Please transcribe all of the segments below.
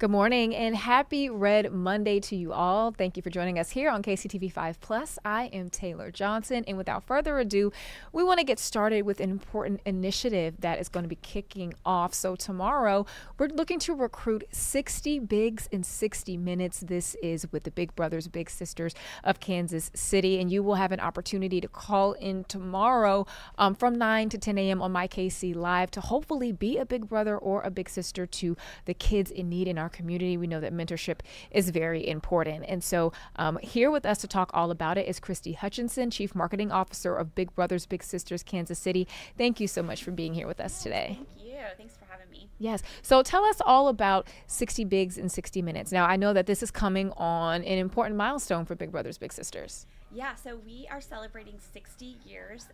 Good morning and happy Red Monday to you all. Thank you for joining us here on KCTV 5 Plus. I am Taylor Johnson, and without further ado, we want to get started with an important initiative that is going to be kicking off. So tomorrow, we're looking to recruit 60 bigs in 60 minutes. This is with the Big Brothers Big Sisters of Kansas City, and you will have an opportunity to call in tomorrow from 9 to 10 a.m. on my KC Live to hopefully be a big brother or a big sister to the kids in need in our community. We know that mentorship is very important. And so here with us to talk all about it is Christy Hutchinson, Chief Marketing Officer of Big Brothers Big Sisters Kansas City. Thank you so much for being here with us today. Thank you. Thanks for having me. Yes. So tell us all about 60 Bigs in 60 Minutes. Now, I know that this is coming on an important milestone for Big Brothers Big Sisters. Yeah, so we are celebrating 60 years,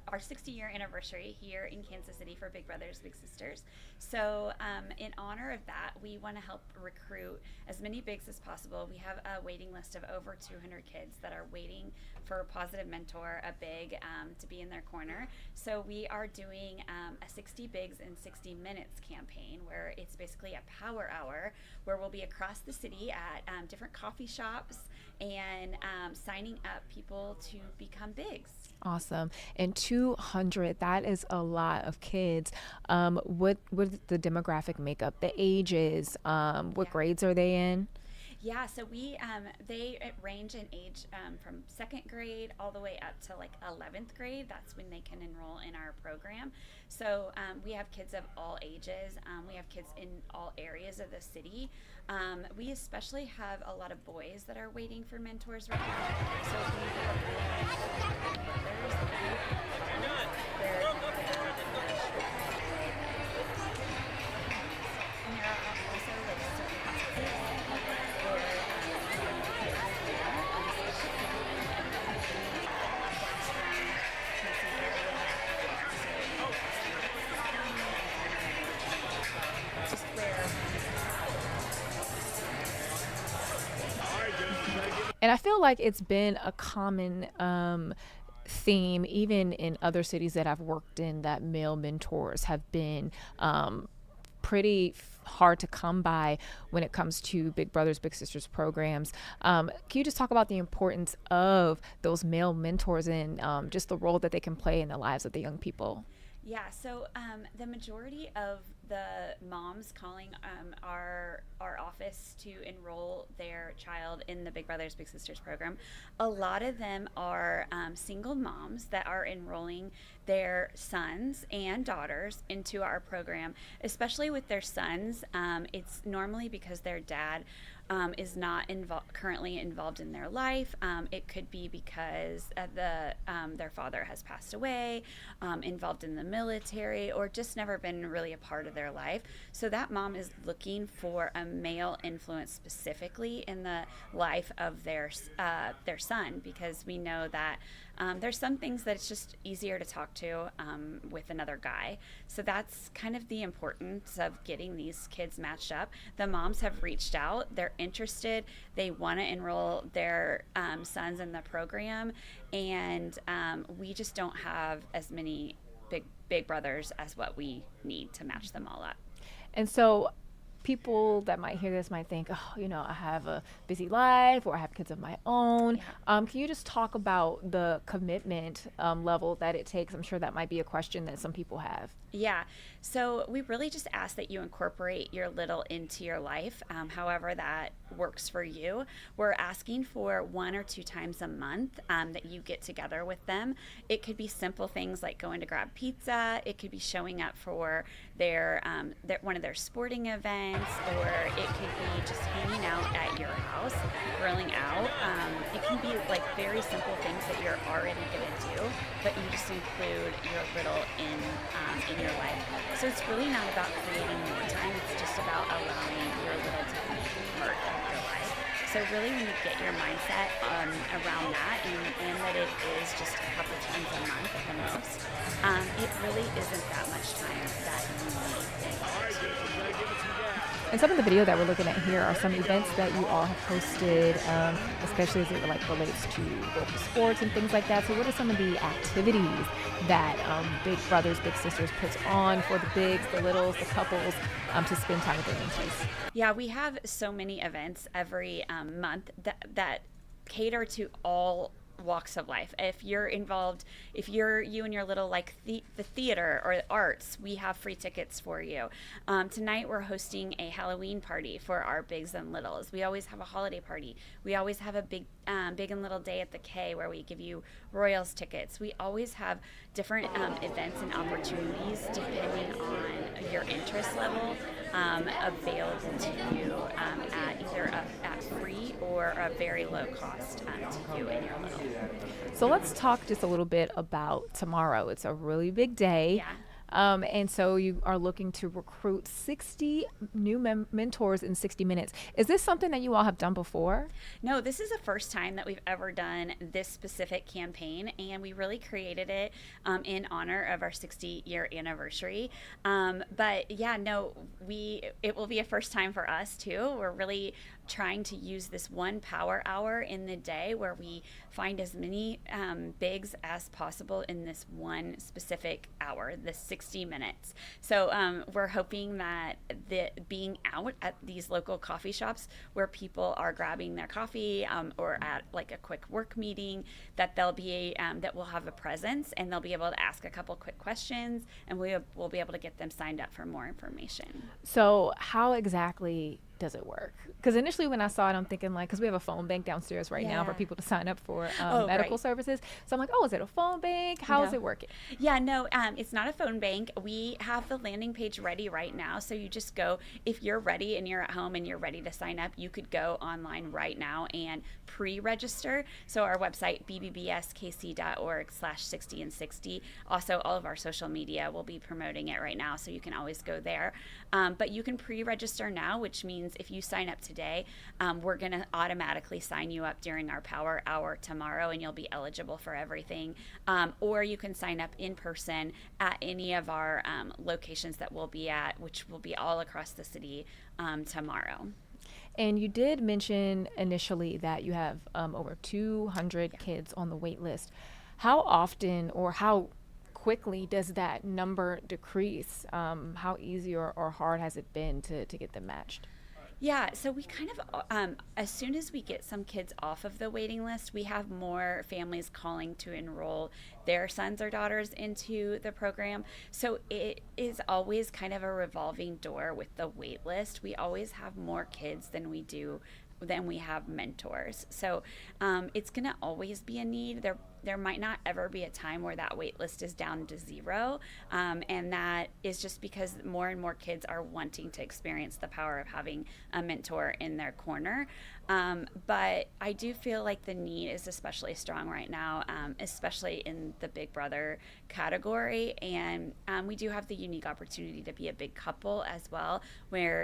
our 60-year anniversary here in Kansas City for Big Brothers Big Sisters. So in honor of that, we want to help recruit as many bigs as possible. We have a waiting list of over 200 kids that are waiting for a positive mentor, a big, to be in their corner. So we are doing a 60 Bigs in 60 Minutes campaign, where it's basically a power hour where we'll be across the city at different coffee shops and signing up people to become bigs. Awesome. And 200, that is a lot of kids. What is the demographic makeup, the ages, what grades are they in? Yeah, so they range in age from second grade all the way up to like 11th grade. That's when they can enroll in our program. So we have kids of all ages. We have kids in all areas of the city. We especially have a lot of boys that are waiting for mentors right now. So we have And I feel like it's been a common theme, even in other cities that I've worked in, that male mentors have been pretty hard to come by when it comes to Big Brothers Big Sisters programs. Can you just talk about the importance of those male mentors and just the role that they can play in the lives of the young people? Yeah, so the majority of the moms calling our office to enroll their child in the Big Brothers Big Sisters program, a lot of them are single moms that are enrolling their sons and daughters into our program. Especially with their sons, it's normally because their dad is not currently involved in their life. It could be because their father has passed away, involved in the military, or just never been really a part of their life. So that mom is looking for a male influence specifically in the life of their son, because we know that there's some things that it's just easier to talk to with another guy. So that's kind of the importance of getting these kids matched up. The moms have reached out. They're interested. They want to enroll their sons in the program. And we just don't have as many big brothers as what we need to match them all up. And so people that might hear this might think, oh, I have a busy life or I have kids of my own. Yeah. Can you just talk about the commitment level that it takes? I'm sure that might be a question that some people have. Yeah, so we really just ask that you incorporate your little into your life, however that works for you. We're asking for 1 or 2 times a month that you get together with them. It could be simple things like going to grab pizza. It could be showing up for their one of their sporting events, or it could be just hanging out at your house, grilling out. It can be like very simple things that you're already going to do, but you just include your little in your life. So it's really not about creating more time. It's just about allowing your little to be part of your life. So really, when you get your mindset around that, and that it is just a couple times a month at the most, it really isn't that much time that you need. And some of the video that we're looking at here are some events that you all have posted, especially as it like relates to local sports and things like that. So what are some of the activities that Big Brothers Big Sisters puts on for the bigs, the littles, the couples to spend time with their mentees? Yeah, we have so many events every month that cater to all walks of life. If you're involved, if you and your little like the theater or the arts, we have free tickets for you. Tonight we're hosting a Halloween party for our bigs and littles. We always have a holiday party. We always have a big and little day at the K where we give you Royals tickets. We always have different events and opportunities depending on your interest level available to you at either at free or a very low cost to you and your little. So let's talk just a little bit about tomorrow. It's a really big day. Yeah. And so you are looking to recruit 60 new mentors in 60 minutes. Is this something that you all have done before? No, this is the first time that we've ever done this specific campaign, and we really created it in honor of our 60-year anniversary. But yeah, no, it will be a first time for us too. We're really trying to use this one power hour in the day where we find as many bigs as possible in this one specific hour, the 60 minutes. So we're hoping that being out at these local coffee shops where people are grabbing their coffee or at like a quick work meeting, that they'll be that we'll have a presence and they'll be able to ask a couple quick questions, and we'll be able to get them signed up for more information. So how exactly does it work? Because initially when I saw it, I'm thinking like, because we have a phone bank downstairs right now for people to sign up for medical services. So I'm like, oh, is it a phone bank? How is it working? Yeah, no, it's not a phone bank. We have the landing page ready right now. So you just go, if you're ready and you're at home and you're ready to sign up, you could go online right now and pre-register. So our website, bbbskc.org/60 and 60. Also, all of our social media will be promoting it right now. So you can always go there. But you can pre-register now, which means if you sign up today, we're going to automatically sign you up during our power hour tomorrow, and you'll be eligible for everything. Or you can sign up in person at any of our locations that we'll be at, which will be all across the city tomorrow. And you did mention initially that you have over 200 kids on the wait list. How often or how quickly does that number decrease? How easy or hard has it been to get them matched? Yeah, so we kind of, as soon as we get some kids off of the waiting list, we have more families calling to enroll their sons or daughters into the program. So it is always kind of a revolving door with the wait list. We always have more kids than we have mentors. So it's going to always be a need. There might not ever be a time where that wait list is down to zero. And that is just because more and more kids are wanting to experience the power of having a mentor in their corner. But I do feel like the need is especially strong right now, especially in the Big Brother category. And we do have the unique opportunity to be a big couple as well, where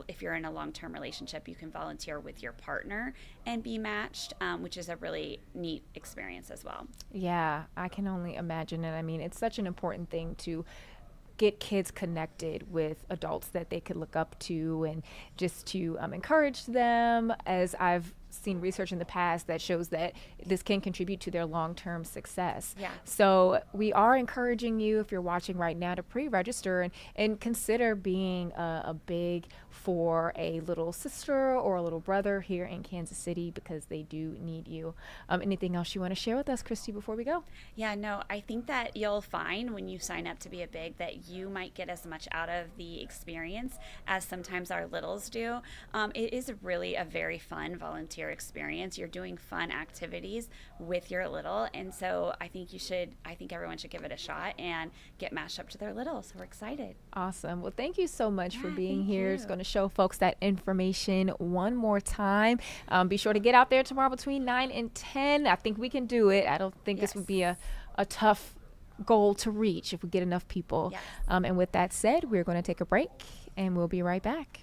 if you're in a long-term relationship, you can volunteer with your partner and be matched, which is a really neat experience as well. Yeah, I can only imagine it. I mean, it's such an important thing to get kids connected with adults that they could look up to, and just to encourage them, as I've seen research in the past that shows that this can contribute to their long-term success. Yeah. So we are encouraging you, if you're watching right now, to pre-register and consider being a big for a little sister or a little brother here in Kansas City, because they do need you. Anything else you want to share with us, Christy, before we go? Yeah, no, I think that you'll find when you sign up to be a big that you might get as much out of the experience as sometimes our littles do. It is really a very fun volunteer experience. You're doing fun activities with your little, and so I think everyone should give it a shot and get matched up to their little. So we're excited. Awesome. Well, thank you so much for being thank here. you. It's going to show folks that information one more time. Be sure to get out there tomorrow between 9 and 10. I think we can do it. I don't think this would be a tough goal to reach if we get enough people. Yes. And with that said, we're going to take a break, and we'll be right back.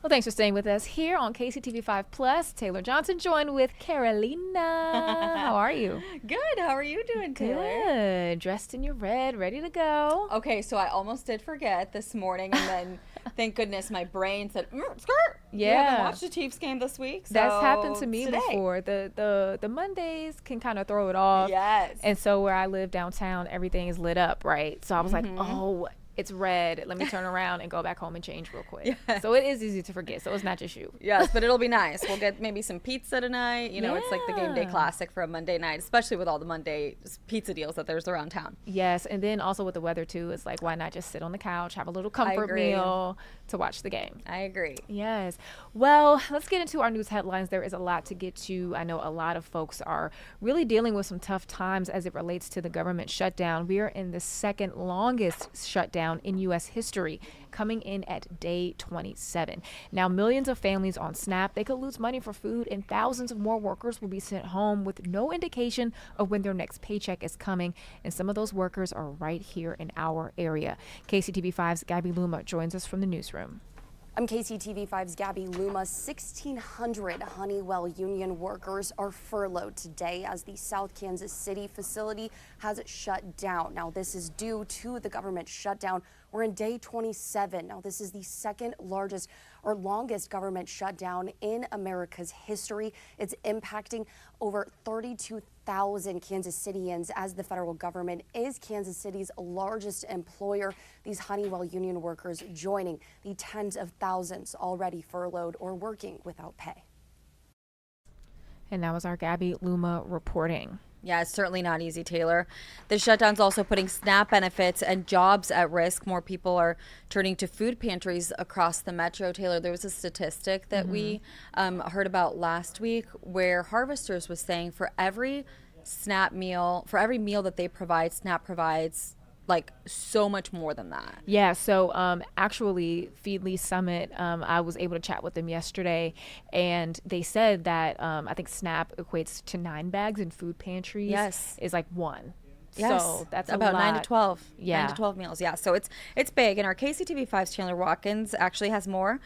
Well, thanks for staying with us here on KCTV5 Plus. Taylor Johnson joined with Carolina. How are you? Good. How are you doing, Taylor? Good. Dressed in your red, ready to go. Okay, so I almost did forget this morning, and then thank goodness my brain said, skirt. Yeah. You haven't watched the Chiefs game this week. So that's happened to me today. before. The Mondays can kind of throw it off. Yes. And so where I live downtown, everything is lit up, right? So I was like, oh, it's red. Let me turn around and go back home and change real quick. Yes. So it is easy to forget. So it's not just you. Yes, but it'll be nice. We'll get maybe some pizza tonight. You know, it's like the game day classic for a Monday night, especially with all the Monday pizza deals that there's around town. Yes, and then also with the weather too, it's like, why not just sit on the couch, have a little comfort meal to watch the game? I agree. Yes. Well, let's get into our news headlines. There is a lot to get to. I know a lot of folks are really dealing with some tough times as it relates to the government shutdown. We are in the second longest shutdown in U.S. history, coming in at day 27. Now, millions of families on SNAP, they could lose money for food, and thousands of more workers will be sent home with no indication of when their next paycheck is coming. And some of those workers are right here in our area. KCTV5's Gabby Luma joins us from the newsroom. I'm KCTV5's Gabby Luma. 1,600 Honeywell union workers are furloughed today as the South Kansas City facility has shut down. Now, this is due to the government shutdown. We're in day 27. Now, this is the second largest or longest government shutdown in America's history. It's impacting over 32,000 Kansas Cityans as the federal government is Kansas City's largest employer. These Honeywell union workers joining the tens of thousands already furloughed or working without pay. And that was our Gabby Luma reporting. Yeah, it's certainly not easy, Taylor. The shutdown's also putting SNAP benefits and jobs at risk. More people are turning to food pantries across the metro. Taylor, there was a statistic that we heard about last week where Harvesters was saying for every SNAP meal, for every meal that they provide, SNAP provides like so much more than that. Yeah, so actually Feedly Summit, I was able to chat with them yesterday, and they said that I think SNAP equates to 9 bags in food pantries. Yes. Is like 1. Yes. So that's about a lot. 9 to 12. Yeah. 9 to 12 meals. Yeah. So it's big. And our KCTV5's Chandler Watkins actually has more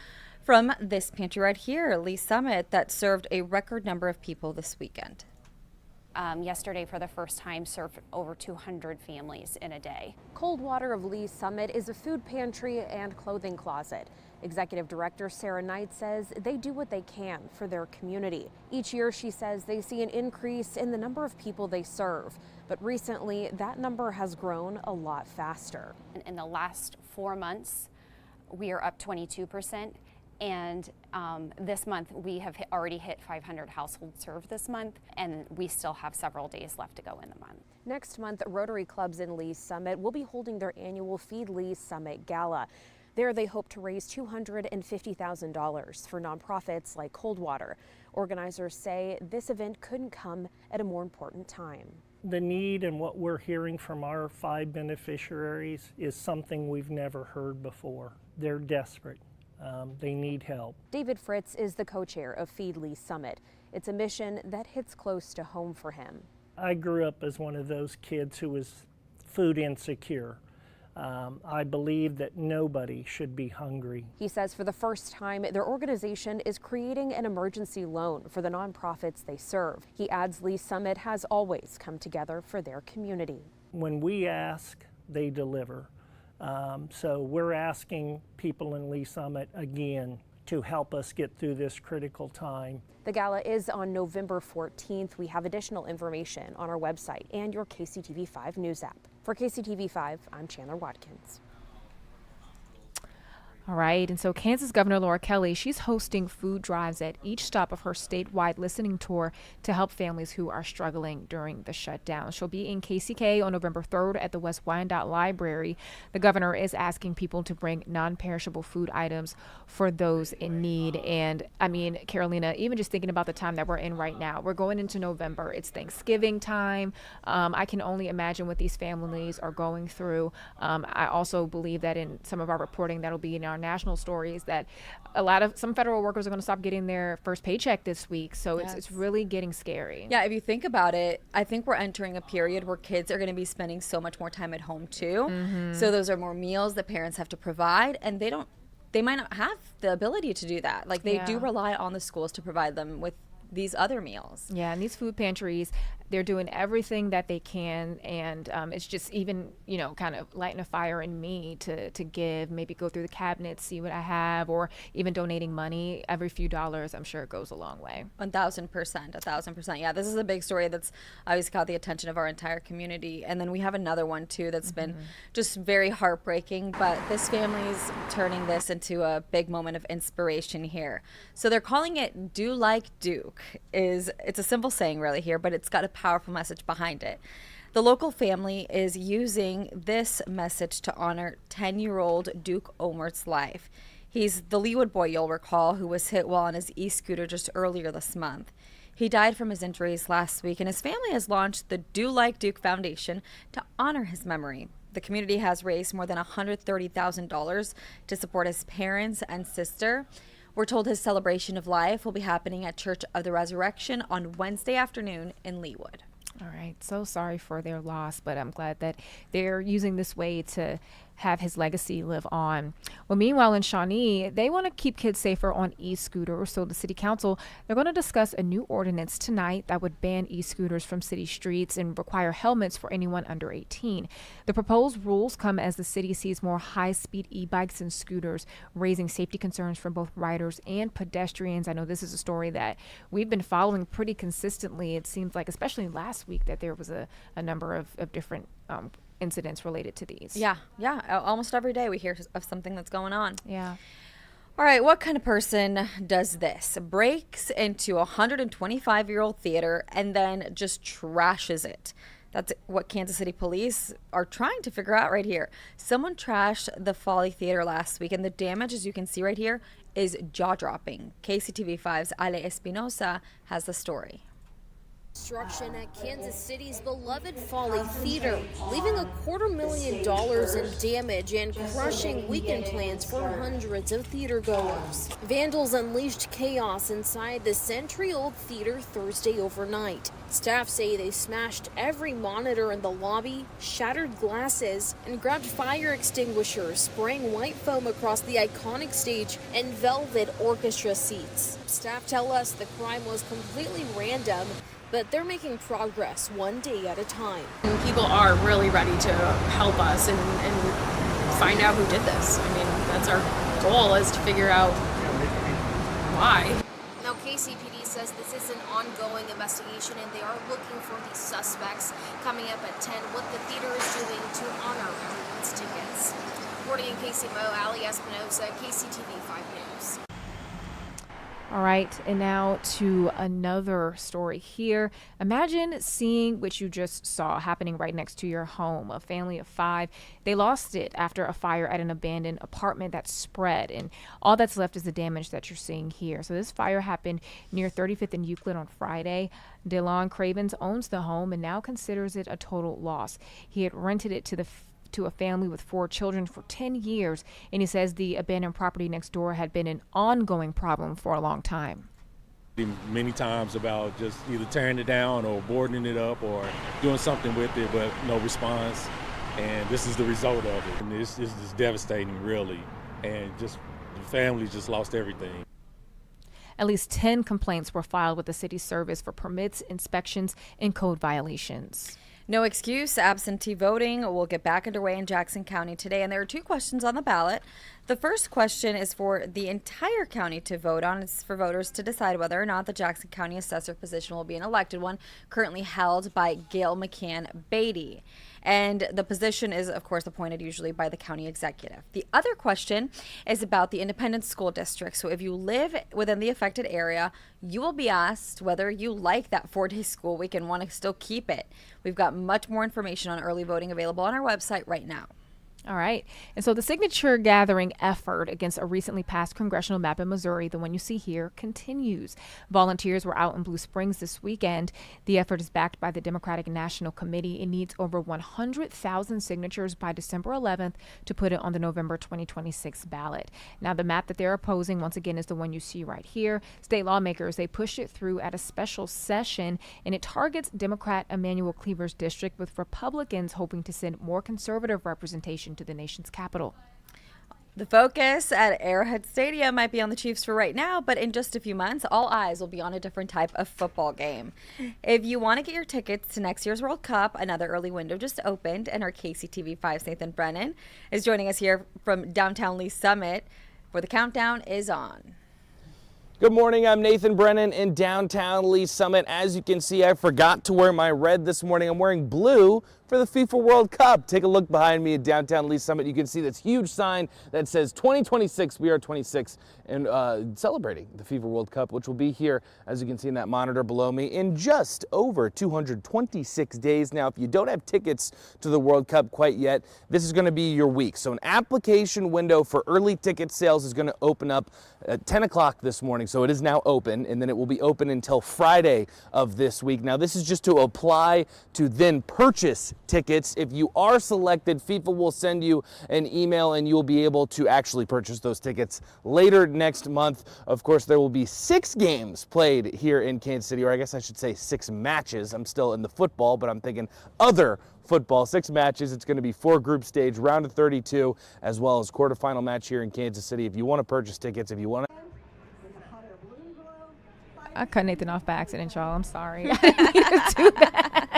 from this pantry right here, Lee Summit, that served a record number of people this weekend. Yesterday, for the first time, served over 200 families in a day. Coldwater of Lee Summit is a food pantry and clothing closet. Executive Director Sarah Knight says they do what they can for their community. Each year, she says they see an increase in the number of people they serve. But recently, that number has grown a lot faster. In the last 4 months, we are up 22%. And this month, we have already hit 500 households served this month, and we still have several days left to go in the month. Next month, Rotary Clubs in Lee Summit will be holding their annual Feed Lee Summit Gala. There, they hope to raise $250,000 for nonprofits like Coldwater. Organizers say this event couldn't come at a more important time. The need and what we're hearing from our 5 beneficiaries is something we've never heard before. They're desperate. They need help. David Fritz is the co-chair of Feed Lee Summit. It's a mission that hits close to home for him. I grew up as one of those kids who was food insecure. I believe that nobody should be hungry. He says for the first time, their organization is creating an emergency loan for the nonprofits they serve. He adds Lee Summit has always come together for their community. When we ask, they deliver. So we're asking people in Lee Summit again to help us get through this critical time. The gala is on November 14th. We have additional information on our website and your KCTV5 News app. For KCTV5, I'm Chandler Watkins. All right. And so Kansas Governor Laura Kelly, she's hosting food drives at each stop of her statewide listening tour to help families who are struggling during the shutdown. She'll be in KCK on November 3rd at the West Wyandotte Library. The governor is asking people to bring non-perishable food items for those in need. And I mean, Carolina, even just thinking about the time that we're in right now, we're going into November. It's Thanksgiving time. I can only imagine what these families are going through. I also believe that in some of our reporting that'll be in our national stories that some federal workers are going to stop getting their first paycheck this week. So it's really getting scary. Yeah, if you think about it, I think we're entering a period where kids are going to be spending so much more time at home too. So those are more meals that parents have to provide, and they don't they might not have the ability to do that. Like, they do Yeah. rely on the schools to provide them with these other meals. Yeah, and these food pantries, they're doing everything that they can, and it's just even, kind of lighting a fire in me to give, maybe go through the cabinets, see what I have, or even donating money. Every few dollars, I'm sure it goes a long way. 1,000%, 1,000%. Yeah, this is a big story that's obviously caught the attention of our entire community. And then we have another one too that's been just very heartbreaking, but this family's turning this into a big moment of inspiration here. So they're calling it Do Like Duke. It's a simple saying really here, but it's got a powerful message behind it. The local family is using this message to honor 10-year-old Duke Omert's life. He's the Leawood boy, you'll recall, who was hit while on his e-scooter just earlier this month. He died from his injuries last week, and his family has launched the Do Like Duke Foundation to honor his memory. The community has raised more than $130,000 to support his parents and sister. We're told his celebration of life will be happening at Church of the Resurrection on Wednesday afternoon in Leawood. All right. So sorry for their loss, but I'm glad that they're using this way to have his legacy live on. Well, meanwhile, in Shawnee, they want to keep kids safer on e-scooters. So the city council, they're going to discuss a new ordinance tonight that would ban e-scooters from city streets and require helmets for anyone under 18. The proposed rules come as the city sees more high-speed e-bikes and scooters, raising safety concerns for both riders and pedestrians. I know this is a story that we've been following pretty consistently. It seems like, especially last week, that there was a number of different incidents related to these. Yeah. Almost every day we hear of something that's going on. Yeah. All right, what kind of person does this? Breaks into a 125-year-old theater and then just trashes it. That's what Kansas City police are trying to figure out right here. Someone trashed the Folly Theater last week, and the damage, as you can see right here, is jaw-dropping. KCTV5's Ale Espinosa has the story. Construction at Kansas City's beloved Folly Theater, leaving $250,000 in damage and crushing weekend plans for hundreds of theater goers. Vandals unleashed chaos inside the century-old theater Thursday overnight. Staff say they smashed every monitor in the lobby, shattered glasses, and grabbed fire extinguishers, spraying white foam across the iconic stage and velvet orchestra seats. Staff tell us the crime was completely random, but they're making progress one day at a time. People are really ready to help us and find out who did this. I mean, that's our goal, is to figure out why. Now, KCPD says this is an ongoing investigation and they are looking for the suspects. Coming up at 10, what the theater is doing to honor everyone's tickets. Reporting in KCMO, Ali Espinosa, KCTV 5 News. All right, and now to another story here. Imagine seeing what you just saw happening right next to your home. A family of 5, they lost it after a fire at an abandoned apartment that spread, and all that's left is the damage that you're seeing here. So this fire happened near 35th and Euclid on Friday. DeLon Cravens owns the home and now considers it a total loss. He had rented it to a family with 4 children for 10 years, and he says the abandoned property next door had been an ongoing problem for a long time. Many times about just either tearing it down or boarding it up or doing something with it, but no response, and this is the result of it. And this is devastating, really, and just the family just lost everything. At least 10 complaints were filed with the city service for permits, inspections, and code violations. No excuse, absentee voting will get back underway in Jackson County today, and there are 2 questions on the ballot. The first question is for the entire county to vote on. It's for voters to decide whether or not the Jackson County assessor position will be an elected one, currently held by Gail McCann Beatty. And the position is, of course, appointed usually by the county executive. The other question is about the independent school district. So if you live within the affected area, you will be asked whether you like that 4-day school week and want to still keep it. We've got much more information on early voting available on our website right now. All right. And so the signature gathering effort against a recently passed congressional map in Missouri, the one you see here, continues. Volunteers were out in Blue Springs this weekend. The effort is backed by the Democratic National Committee. It needs over 100,000 signatures by December 11th to put it on the November 2026 ballot. Now, the map that they're opposing, once again, is the one you see right here. State lawmakers, they pushed it through at a special session, and it targets Democrat Emanuel Cleaver's district, with Republicans hoping to send more conservative representation to the nation's capital. The focus at Arrowhead Stadium might be on the Chiefs for right now, but in just a few months, all eyes will be on a different type of football game. If you want to get your tickets to next year's World Cup, another early window just opened, and our KCTV5's Nathan Brennan is joining us here from downtown Lee Summit, where the countdown is on. Good morning, I'm Nathan Brennan in downtown Lee Summit. As you can see, I forgot to wear my red this morning. I'm wearing blue for the FIFA World Cup. Take a look behind me at downtown Lee Summit. You can see this huge sign that says 2026, we are 26, and celebrating the FIFA World Cup, which will be here, as you can see in that monitor below me, in just over 226 days. Now, if you don't have tickets to the World Cup quite yet, this is going to be your week. So an application window for early ticket sales is going to open up at 10 o'clock this morning. So it is now open, and then it will be open until Friday of this week. Now, this is just to apply to then purchase tickets. If you are selected, FIFA will send you an email and you'll be able to actually purchase those tickets later next month. Of course, there will be 6 games played here in Kansas City, or I guess I should say 6 matches. I'm still in the football, but I'm thinking other football. 6 matches. It's going to be 4 group stage, round of 32, as well as quarterfinal match here in Kansas City. If you want to purchase tickets, if you want to. I cut Nathan off by accident, y'all. I'm sorry. I didn't mean to do that.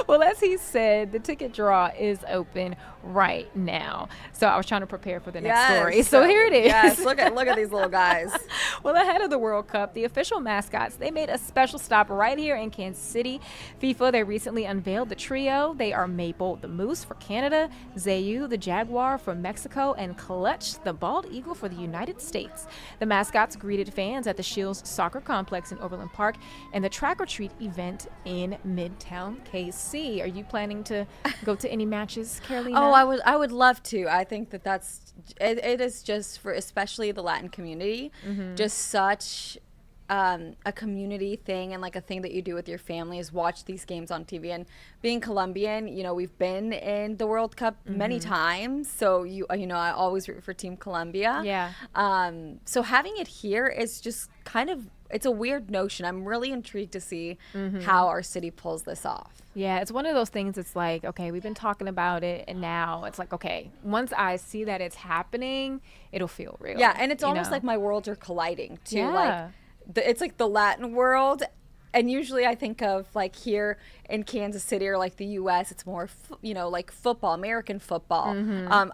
Well, as he said, the ticket draw is open right now. So I was trying to prepare for the next story. So here it is. Yes, look at these little guys. Well, ahead of the World Cup, the official mascots, they made a special stop right here in Kansas City. FIFA, they recently unveiled the trio. They are Maple, the moose for Canada, Zayu, the jaguar from Mexico, and Clutch, the bald eagle for the United States. The mascots greeted fans at the Shields Soccer Complex in Overland Park and the Track or Treat event in Midtown KC. Are you planning to go to any matches, Carolina? Oh, I would love to. I think it is just for especially the Latin community, just such a community thing, and like a thing that you do with your family is watch these games on TV. And being Colombian, you know, we've been in the World Cup many times, so you know I always root for Team Colombia. Yeah. So having it here is just kind of, it's a weird notion. I'm really intrigued to see how our city pulls this off. Yeah, it's one of those things. It's like, okay, we've been talking about it, and now it's like, okay, once I see that it's happening, it'll feel real. Yeah, and it's almost like my worlds are colliding too. Yeah. Like it's like the Latin world, and usually I think of like here in Kansas City or like the U.S., it's more like football, American football,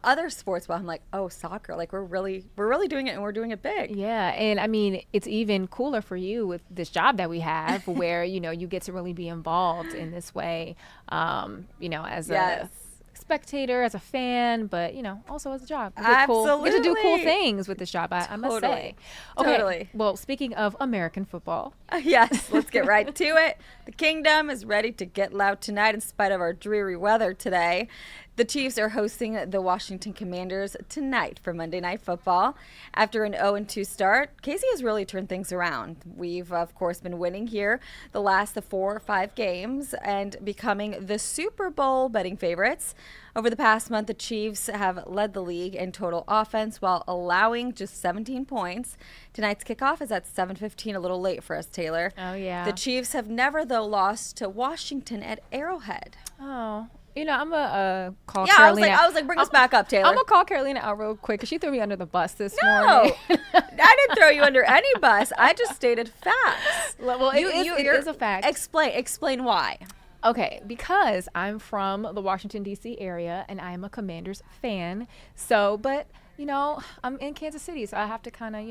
other sports. But I'm like, oh, soccer, like we're really doing it, and we're doing it big. Yeah, and I mean, it's even cooler for you with this job that we have, where you get to really be involved in this way, as a spectator, as a fan, but also as a job. Absolutely. Get to do cool things with this job, I must say. Okay. Totally. Well, speaking of American football, yes, let's get right to it. The Kingdom is ready to get loud tonight in spite of our dreary weather today. The Chiefs are hosting the Washington Commanders tonight for Monday Night Football. After an 0-2 start, Casey has really turned things around. We've, of course, been winning here the last 4 or 5 games and becoming the Super Bowl betting favorites. Over the past month, the Chiefs have led the league in total offense while allowing just 17 points. Tonight's kickoff is at 7:15, a little late for us, Taylor. Oh, yeah. The Chiefs have never, though, lost to Washington at Arrowhead. Oh. I'm gonna call Carolina. Carolina. I was like, bring us back up, Taylor. I'm gonna call Carolina out real quick because she threw me under the bus this morning. No, I didn't throw you under any bus. I just stated facts. Well, it is a fact. Explain why. Okay, because I'm from the Washington, D.C. area, and I am a Commanders fan. So, but I'm in Kansas City, so I have to kind of,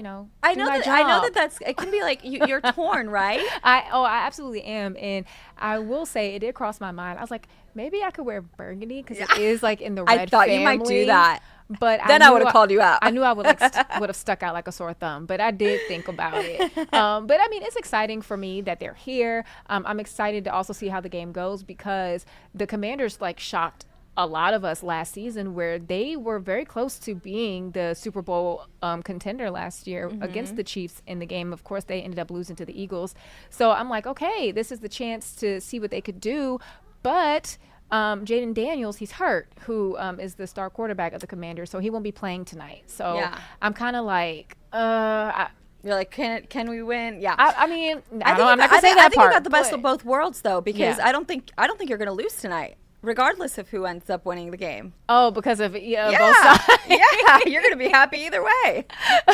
I know that it can be like you're torn, right? I absolutely am, and I will say it did cross my mind. I was like, maybe I could wear burgundy because it is like in the red. I thought family, you might do that, but then I would have called you out. I knew I would have stuck out like a sore thumb, but I did think about it. But I mean, it's exciting for me that they're here. I'm excited to also see how the game goes because the Commanders shocked a lot of us last season, where they were very close to being the Super Bowl contender last year against the Chiefs in the game. Of course, they ended up losing to the Eagles. So I'm like, okay, this is the chance to see what they could do. But Jaden Daniels, he's hurt, who is the star quarterback of the Commanders, so he won't be playing tonight. So I'm kind of like, you're like, can we win? Yeah. I mean, I'm not gonna say that part. I think you got the best of both worlds, though, because I don't think you're gonna lose tonight. regardless of who ends up winning the game. Oh, because of both sides. Yeah, you're going to be happy either way.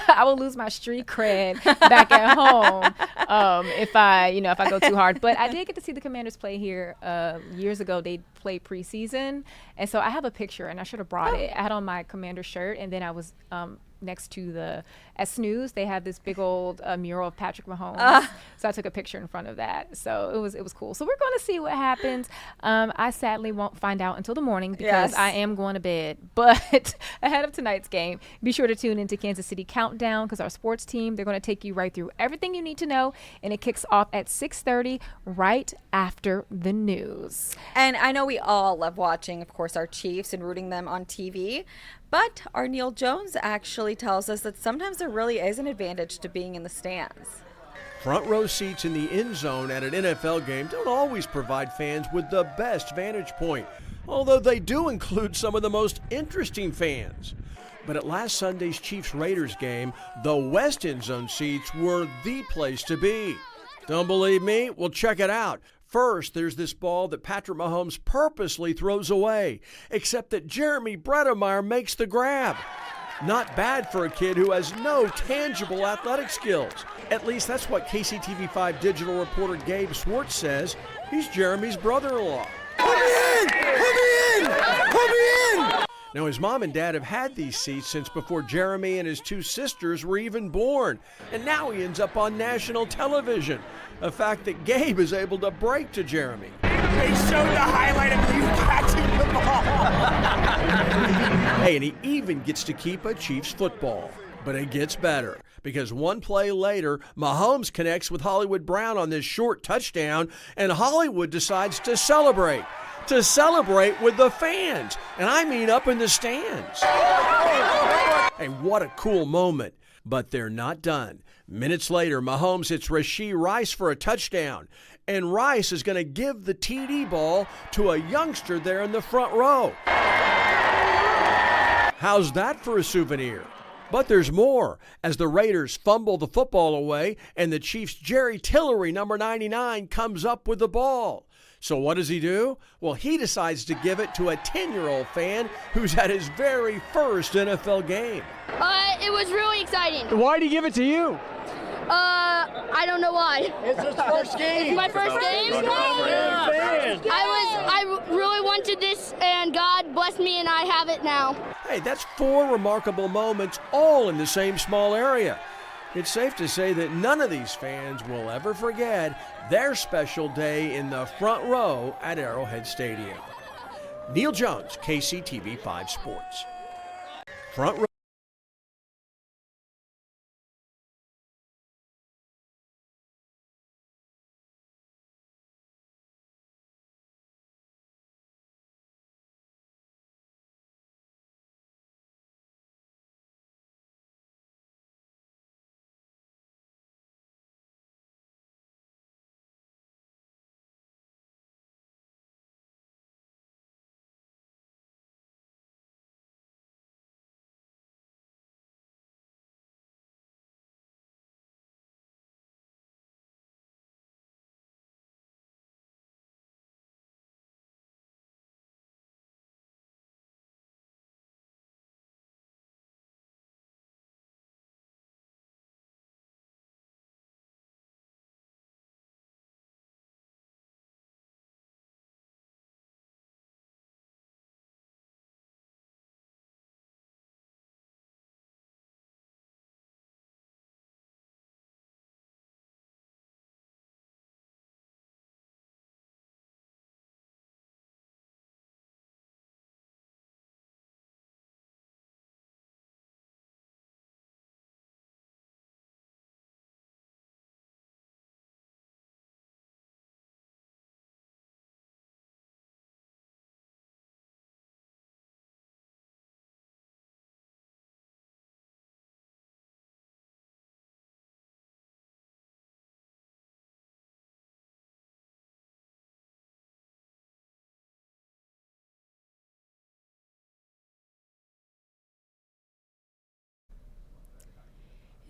I will lose my street cred back at home if I go too hard. But I did get to see the Commanders play here years ago. They played preseason, and so I have a picture, and I should have brought it. I had on my Commander shirt, and then I was next to at Snooze, they have this big old mural of Patrick Mahomes. So I took a picture in front of that. So it was cool. So we're going to see what happens. I sadly won't find out until the morning because I am going to bed. But ahead of tonight's game, be sure to tune into Kansas City Countdown because our sports team, they're going to take you right through everything you need to know. And it kicks off at 6:30 right after the news. And I know we all love watching, of course, our Chiefs and rooting them on TV. But our Neil Jones actually tells us that sometimes there really is an advantage to being in the stands. Front row seats in the end zone at an NFL game don't always provide fans with the best vantage point, although they do include some of the most interesting fans. But at last Sunday's Chiefs-Raiders game, the West end zone seats were the place to be. Don't believe me? Well, check it out. First, there's this ball that Patrick Mahomes purposely throws away, except that Jeremy Bredemeyer makes the grab. Not bad for a kid who has no tangible athletic skills. At least that's what KCTV5 digital reporter Gabe Swartz says. He's Jeremy's brother-in-law. Put me in! Put me in! Put me in! Now, his mom and dad have had these seats since before Jeremy and his two sisters were even born. And now he ends up on national television. A fact that Gabe is able to break to Jeremy. They showed the highlight of you catching the ball. Hey, and he even gets to keep a Chiefs football. But it gets better, because one play later, Mahomes connects with Hollywood Brown on this short touchdown, and Hollywood decides to celebrate. To celebrate with the fans, and I mean up in the stands. Hey, what a cool moment. But they're not done. Minutes later, Mahomes hits Rashee Rice for a touchdown, and Rice is going to give the TD ball to a youngster there in the front row. How's that for a souvenir? But there's more, as the Raiders fumble the football away, and the Chiefs' Jerry Tillery, number 99, comes up with the ball. So what does he do? Well, he decides to give it to a 10-year-old fan who's at his very first NFL game. It was really exciting. Why did he give it to you? I don't know why. It's his first game. It's my first game? I really wanted this, and God blessed me, and I have it now. Hey, that's 4 remarkable moments all in the same small area. It's safe to say that none of these fans will ever forget their special day in the front row at Arrowhead Stadium. Neil Jones, KCTV5 Sports. Front row.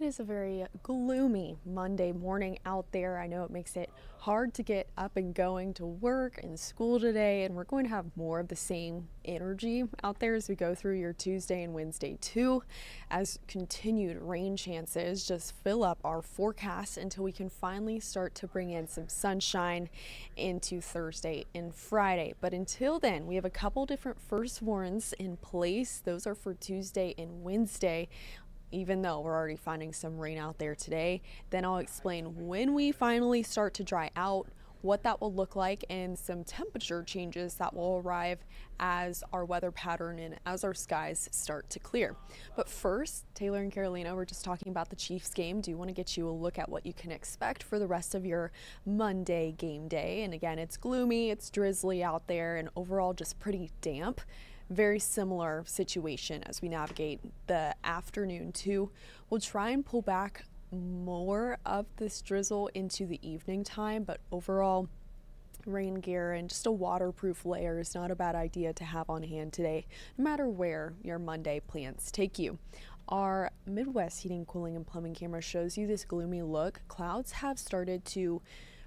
is a very gloomy Monday morning out there. I know it makes it hard to get up and going to work and school today, and we're going to have more of the same energy out there as we go through your Tuesday and Wednesday too, as continued rain chances just fill up our forecast until we can finally start to bring in some sunshine into Thursday and Friday. But until then, we have a couple different first warns in place. Those are for Tuesday and Wednesday, even though we're already finding some rain out there today. Then I'll explain when we finally start to dry out, what that will look like, and some temperature changes that will arrive as our weather pattern and as our skies start to clear. But first, Taylor and Carolina were just talking about the Chiefs game. Do want to get you a look at what you can expect for the rest of your Monday game day. And again, it's gloomy, it's drizzly out there, and overall just pretty damp. Very similar situation as we navigate the afternoon too. We'll try and pull back more of this drizzle into the evening time, but overall rain gear and just a waterproof layer is not a bad idea to have on hand today, no matter where your Monday plans take you. Our Midwest heating, cooling, and plumbing camera shows you this gloomy look. Clouds have started to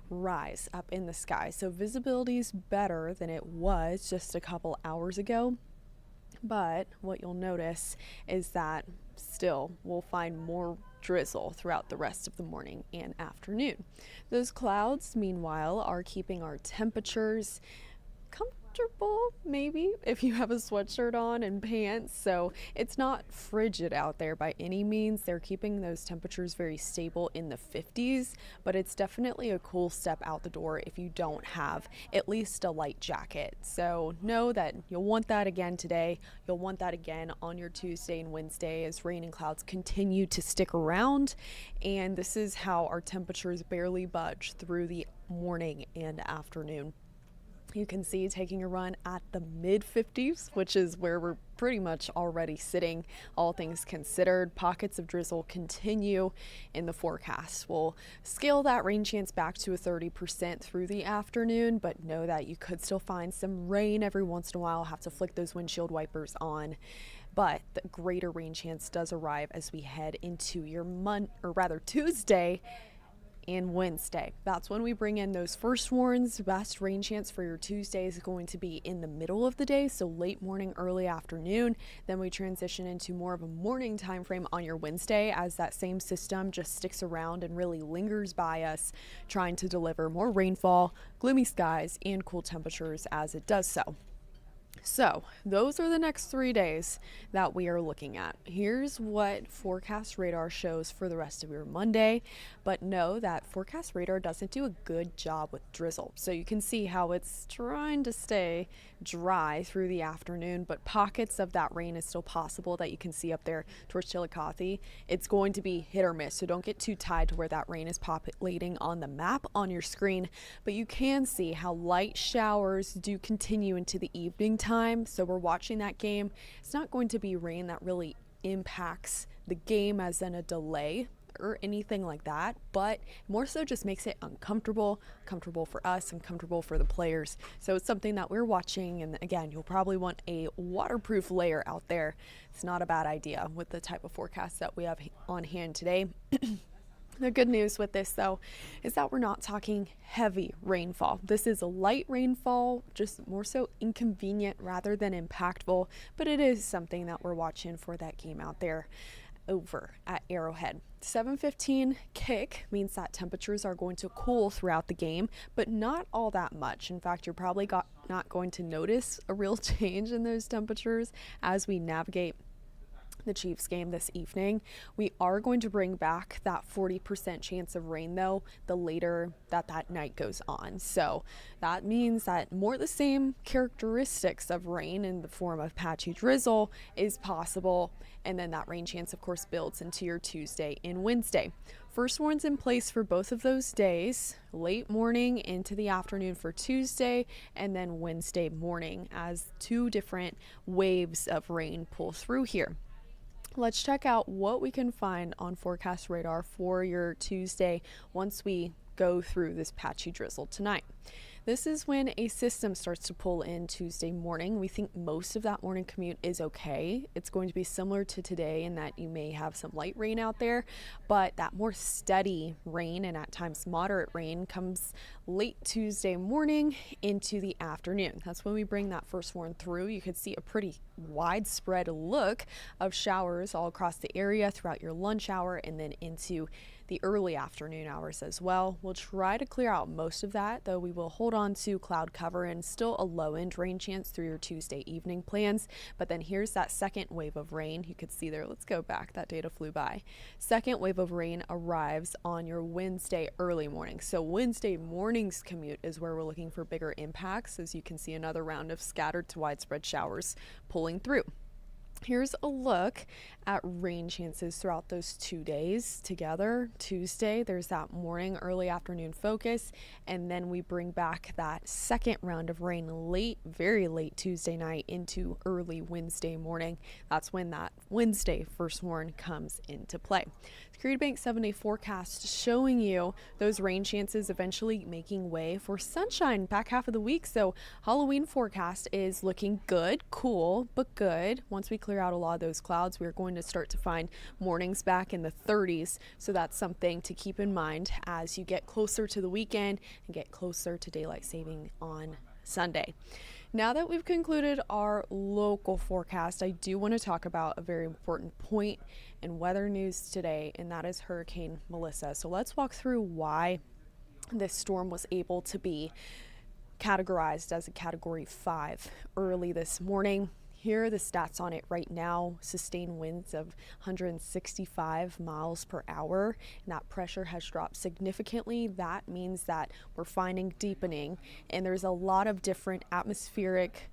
rise up in the sky, so visibility is better than it was just a couple hours ago. But what you'll notice is that still we'll find more drizzle throughout the rest of the morning and afternoon. Those clouds, meanwhile, are keeping our temperatures comfortable, maybe, if you have a sweatshirt on and pants. So it's not frigid out there by any means. They're keeping those temperatures very stable in the 50s, but it's definitely a cool step out the door if you don't have at least a light jacket. So know that you'll want that again today. You'll want that again on your Tuesday and Wednesday as rain and clouds continue to stick around. And this is how our temperatures barely budge through the morning and afternoon. You can see taking a run at the mid 50s, which is where we're pretty much already sitting, all things considered. Pockets of drizzle continue in the forecast. We'll scale that rain chance back to a 30% through the afternoon, but know that you could still find some rain every once in a while. Have to flick those windshield wipers on. But the greater rain chance does arrive as we head into your Tuesday and Wednesday. That's when we bring in those first warns. Best rain chance for your Tuesday is going to be in the middle of the day, so late morning, early afternoon. Then we transition into more of a morning time frame on your Wednesday as that same system just sticks around and really lingers by us, trying to deliver more rainfall, gloomy skies, and cool temperatures as it does so. So those are the next 3 days that we are looking at. Here's what Forecast Radar shows for the rest of your Monday, but know that Forecast Radar doesn't do a good job with drizzle. So you can see how it's trying to stay dry through the afternoon, but pockets of that rain is still possible that you can see up there towards Chillicothe. It's going to be hit or miss, so don't get too tied to where that rain is populating on the map on your screen, but you can see how light showers do continue into the evening time. So we're watching that game. It's not going to be rain that really impacts the game as in a delay or anything like that, but more so just makes it comfortable for us and comfortable for the players. So it's something that we're watching, and again, you'll probably want a waterproof layer out there. It's not a bad idea with the type of forecast that we have on hand today. The good news with this, though, is that we're not talking heavy rainfall. This is a light rainfall, just more so inconvenient rather than impactful, but it is something that we're watching for that game out there over at Arrowhead. 7:15 kick means that temperatures are going to cool throughout the game, but not all that much. In fact, you're probably not going to notice a real change in those temperatures as we navigate the Chiefs game this evening. We are going to bring back that 40% chance of rain, though, the later that night goes on. So that means that more the same characteristics of rain in the form of patchy drizzle is possible, and then that rain chance, of course, builds into your Tuesday and Wednesday. First warns in place for both of those days, late morning into the afternoon for Tuesday, and then Wednesday morning as two different waves of rain pull through here. Let's check out what we can find on Forecast Radar for your Tuesday once we go through this patchy drizzle tonight. This is when a system starts to pull in Tuesday morning. We think most of that morning commute is okay. It's going to be similar to today in that you may have some light rain out there, but that more steady rain and at times moderate rain comes late Tuesday morning into the afternoon. That's when we bring that first one through. You could see a pretty widespread look of showers all across the area throughout your lunch hour and then into the early afternoon hours as well. We'll try to clear out most of that, though we will hold on to cloud cover and still a low end rain chance through your Tuesday evening plans. But then here's that second wave of rain. You could see there, let's go back, that data flew by. Second wave of rain arrives on your Wednesday early morning. So Wednesday morning's commute is where we're looking for bigger impacts, as you can see another round of scattered to widespread showers pulling through. Here's a look at rain chances throughout those 2 days together. Tuesday, there's that morning, early afternoon focus, and then we bring back that second round of rain late, very late Tuesday night into early Wednesday morning. That's when that Wednesday first warn comes into play. The Creed Bank 7-day forecast showing you those rain chances eventually making way for sunshine back half of the week. So Halloween forecast is looking good, cool, but good. Once we clear out a lot of those clouds, we're going to start to find mornings back in the 30s. So that's something to keep in mind as you get closer to the weekend and get closer to daylight saving on Sunday. Now that we've concluded our local forecast, I do want to talk about a very important point in weather news today, and that is Hurricane Melissa. So let's walk through why this storm was able to be categorized as a Category 5 early this morning. Here are the stats on it right now. Sustained winds of 165 miles per hour, and that pressure has dropped significantly. That means that we're finding deepening, and there's a lot of different atmospheric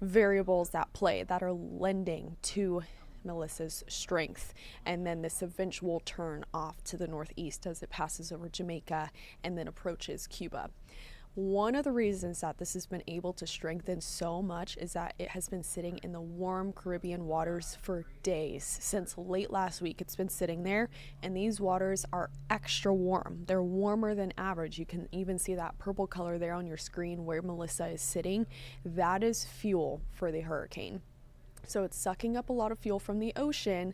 variables at play that are lending to Melissa's strength, and then this eventual turn off to the northeast as it passes over Jamaica and then approaches Cuba. One of the reasons that this has been able to strengthen so much is that it has been sitting in the warm Caribbean waters for days. Since late last week, it's been sitting there, and these waters are extra warm. They're warmer than average. You can even see that purple color there on your screen where Melissa is sitting. That is fuel for the hurricane. So it's sucking up a lot of fuel from the ocean,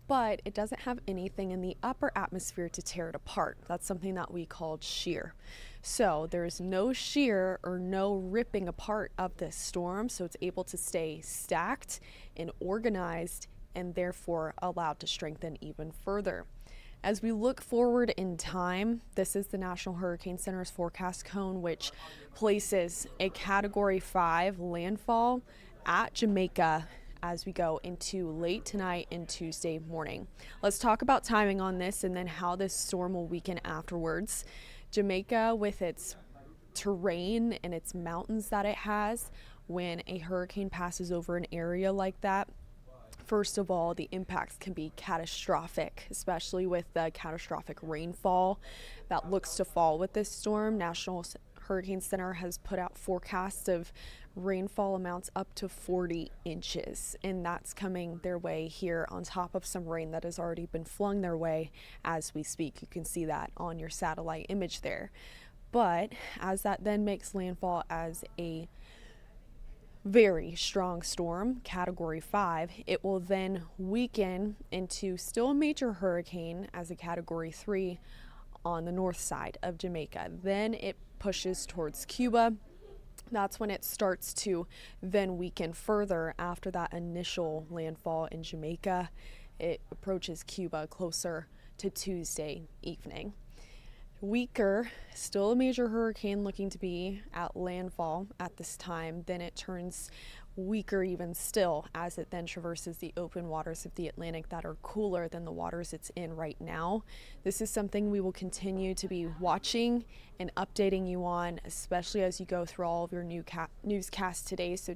but it doesn't have anything in the upper atmosphere to tear it apart. That's something that we called shear. So there's no shear or no ripping apart of this storm, so it's able to stay stacked and organized and therefore allowed to strengthen even further. As we look forward in time, this is the National Hurricane Center's forecast cone, which places a Category 5 landfall at Jamaica as we go into late tonight and Tuesday morning. Let's talk about timing on this and then how this storm will weaken afterwards. Jamaica, with its terrain and its mountains that it has, when a hurricane passes over an area like that, first of all, the impacts can be catastrophic, especially with the catastrophic rainfall that looks to fall with this storm. National Hurricane Center has put out forecasts of rainfall amounts up to 40 inches, and that's coming their way here on top of some rain that has already been flung their way as we speak. You can see that on your satellite image there. But as that then makes landfall as a very strong storm, Category 5, it will then weaken into still a major hurricane as a Category 3 on the north side of Jamaica. Then it pushes towards Cuba. That's when it starts to then weaken further after that initial landfall in Jamaica. It approaches Cuba closer to Tuesday evening. Weaker, still a major hurricane looking to be at landfall at this time. Then it turns weaker even still as it then traverses the open waters of the Atlantic that are cooler than the waters it's in right now. This is something we will continue to be watching and updating you on, especially as you go through all of your newscasts today. So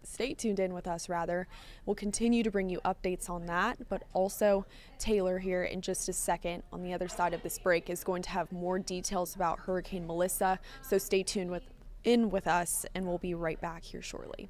stay tuned in with us rather. We'll continue to bring you updates on that, but also Taylor here in just a second on the other side of this break is going to have more details about Hurricane Melissa. So stay tuned with us, and we'll be right back here shortly.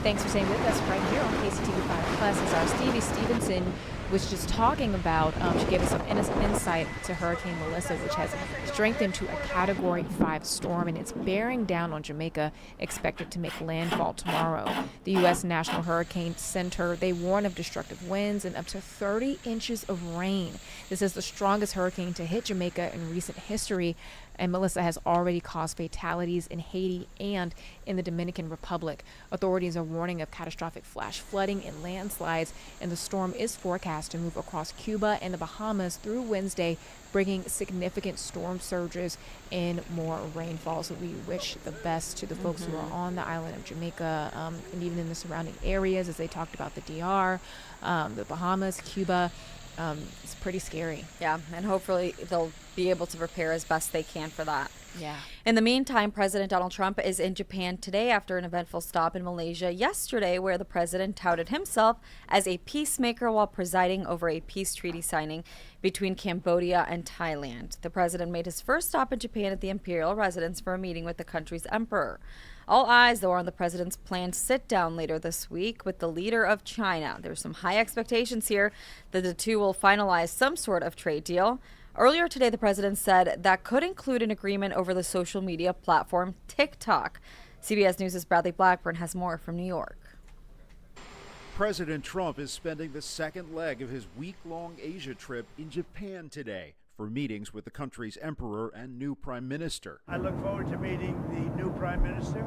Thanks for staying with us right here on KCTV 5 Plus. As our Stevie Stephenson was just talking about, she gave us some insight to Hurricane Melissa, which has strengthened to a Category 5 storm, and it's bearing down on Jamaica, expected to make landfall tomorrow. The U.S. National Hurricane Center, they warn of destructive winds and up to 30 inches of rain. This is the strongest hurricane to hit Jamaica in recent history, and Melissa has already caused fatalities in Haiti and in the Dominican Republic. Authorities are warning of catastrophic flash flooding and landslides, and the storm is forecast to move across Cuba and the Bahamas through Wednesday, bringing significant storm surges and more rainfall. So we wish the best to the folks who are on the island of Jamaica, and even in the surrounding areas, as they talked about the DR, the Bahamas, Cuba. It's pretty scary. Yeah, and hopefully they'll be able to prepare as best they can for that. Yeah. In the meantime, President Donald Trump is in Japan today after an eventful stop in Malaysia yesterday, where the president touted himself as a peacemaker while presiding over a peace treaty signing between Cambodia and Thailand. The president made his first stop in Japan at the imperial residence for a meeting with the country's emperor. All eyes, though, are on the president's planned sit-down later this week with the leader of China. There's some high expectations here that the two will finalize some sort of trade deal. Earlier today, the president said that could include an agreement over the social media platform TikTok. CBS News' Bradley Blackburn has more from New York. President Trump is spending the second leg of his week-long Asia trip in Japan today for meetings with the country's emperor and new prime minister. I look forward to meeting the new prime minister.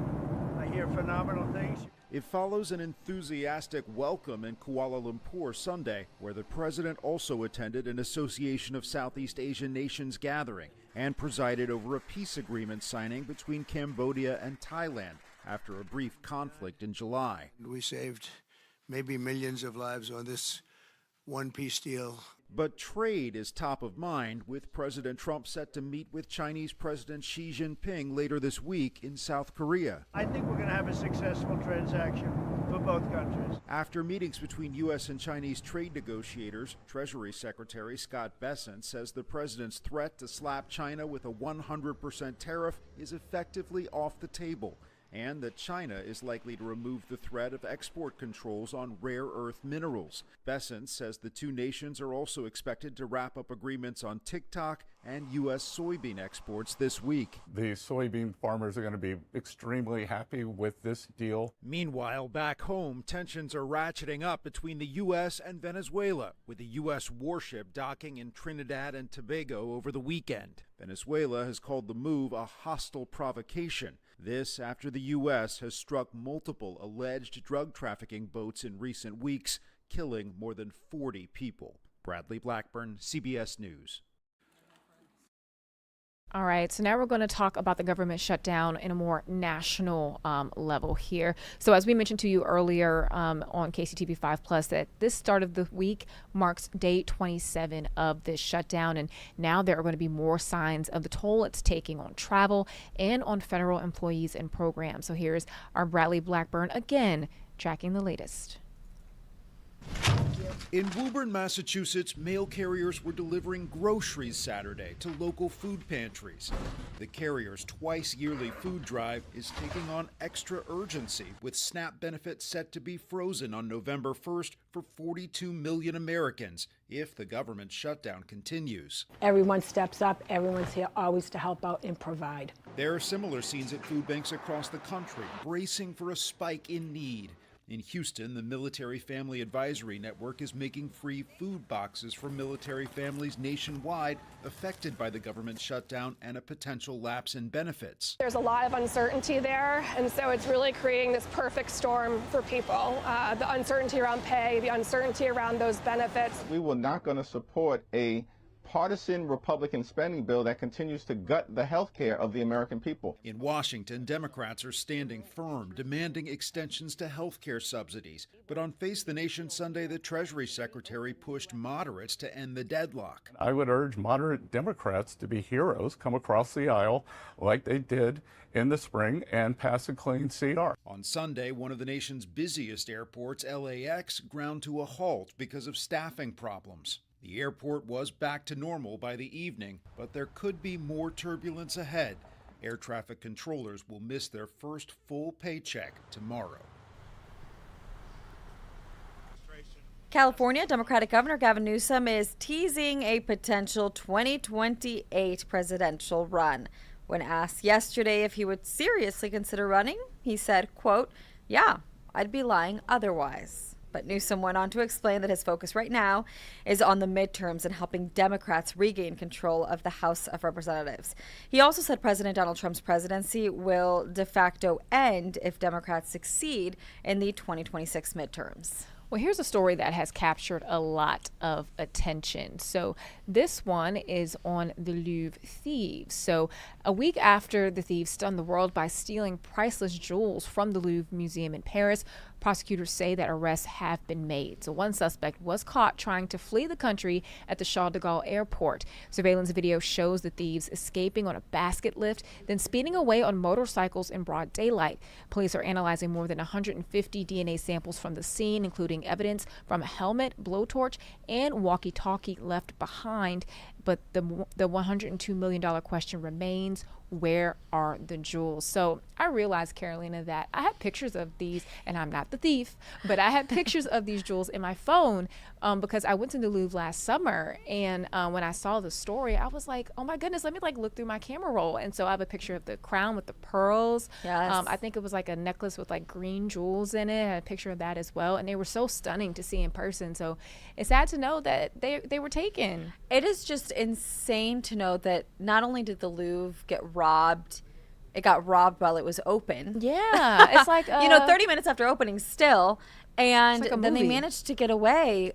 I hear phenomenal things. It follows an enthusiastic welcome in Kuala Lumpur Sunday, where the president also attended an Association of Southeast Asian Nations gathering and presided over a peace agreement signing between Cambodia and Thailand after a brief conflict in July. We saved maybe millions of lives on this one peace deal. But trade is top of mind, with President Trump set to meet with Chinese President Xi Jinping later this week in South Korea. I think we're going to have a successful transaction for both countries. After meetings between U.S. and Chinese trade negotiators, Treasury Secretary Scott Bessent says the president's threat to slap China with a 100% tariff is effectively off the table, and that China is likely to remove the threat of export controls on rare earth minerals. Bessent says the two nations are also expected to wrap up agreements on TikTok and U.S. soybean exports this week. The soybean farmers are going to be extremely happy with this deal. Meanwhile, back home, tensions are ratcheting up between the U.S. and Venezuela, with a U.S. warship docking in Trinidad and Tobago over the weekend. Venezuela has called the move a hostile provocation. This after the U.S. has struck multiple alleged drug trafficking boats in recent weeks, killing more than 40 people. Bradley Blackburn, CBS News. All right, so now we're going to talk about the government shutdown in a more national level here. So as we mentioned to you earlier on KCTV 5 Plus, that this start of the week marks day 27 of this shutdown. And now there are going to be more signs of the toll it's taking on travel and on federal employees and programs. So here's our Bradley Blackburn again, tracking the latest. In Woburn, Massachusetts, mail carriers were delivering groceries Saturday to local food pantries. The carrier's twice-yearly food drive is taking on extra urgency, with SNAP benefits set to be frozen on November 1st for 42 million Americans if the government shutdown continues. Everyone steps up. Everyone's here always to help out and provide. There are similar scenes at food banks across the country, bracing for a spike in need. In Houston, the Military Family Advisory Network is making free food boxes for military families nationwide affected by the government shutdown and a potential lapse in benefits. There's a lot of uncertainty there, and so it's really creating this perfect storm for people. The uncertainty around pay, the uncertainty around those benefits. We were not going to support a partisan Republican spending bill that continues to gut the health care of the American people. In Washington, Democrats are standing firm, demanding extensions to health care subsidies. But on Face the Nation Sunday, the Treasury Secretary pushed moderates to end the deadlock. I would urge moderate Democrats to be heroes, come across the aisle like they did in the spring and pass a clean CR. On Sunday, one of the nation's busiest airports, LAX, ground to a halt because of staffing problems. The airport was back to normal by the evening, but there could be more turbulence ahead. Air traffic controllers will miss their first full paycheck tomorrow. California Democratic Governor Gavin Newsom is teasing a potential 2028 presidential run. When asked yesterday if he would seriously consider running, he said, quote, "Yeah, I'd be lying otherwise." But Newsom went on to explain that his focus right now is on the midterms and helping Democrats regain control of the House of Representatives. He also said President Donald Trump's presidency will de facto end if Democrats succeed in the 2026 midterms. Well, here's a story that has captured a lot of attention. So this one is on the Louvre thieves. So a week after the thieves stunned the world by stealing priceless jewels from the Louvre Museum in Paris, prosecutors say that arrests have been made. So one suspect was caught trying to flee the country at the Charles de Gaulle airport. Surveillance video shows the thieves escaping on a basket lift, then speeding away on motorcycles in broad daylight. Police are analyzing more than 150 DNA samples from the scene, including evidence from a helmet, blowtorch, and walkie-talkie left behind. But the $102 million question remains: where are the jewels? So I realized, Carolina, that I had pictures of these, and I'm not the thief, but I had pictures of these jewels in my phone because I went to the Louvre last summer, and when I saw the story, I was like, oh my goodness, let me look through my camera roll. And so I have a picture of the crown with the pearls. Yes. I think it was like a necklace with green jewels in it. I had a picture of that as well, and they were so stunning to see in person. So it's sad to know that they were taken. It is just insane to know that not only did the Louvre get robbed, it got robbed while it was open. Yeah, it's like 30 minutes after opening still, and like a then they movie. managed to get away.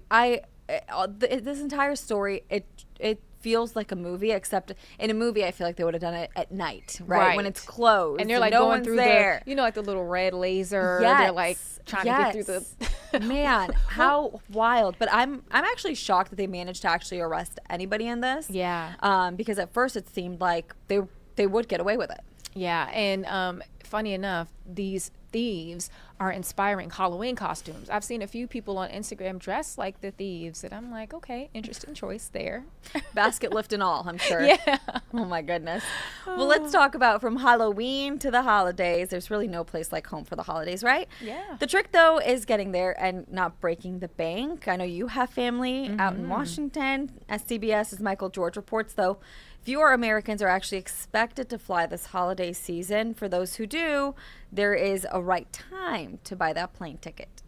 This entire story, it feels like a movie, except in a movie I feel like they would have done it at night, right? When it's closed and they're no going one's through there. the little red laser. Yes. They're trying to get through the Man, how wild. But I'm actually shocked that they managed to actually arrest anybody in this. Yeah. Because at first it seemed like they would get away with it. Yeah, and funny enough, these thieves are inspiring Halloween costumes. I've seen a few people on Instagram dressed like the thieves, and I'm like, okay, interesting choice there. Basket lift and all, I'm sure. Yeah. Oh my goodness. Well, let's talk about from Halloween to the holidays. There's really no place like home for the holidays, right? Yeah. The trick, though, is getting there and not breaking the bank. I know you have family out in Washington. As CBS's Michael George reports, though, fewer Americans are actually expected to fly this holiday season. For those who do, there is a right time to buy that plane ticket.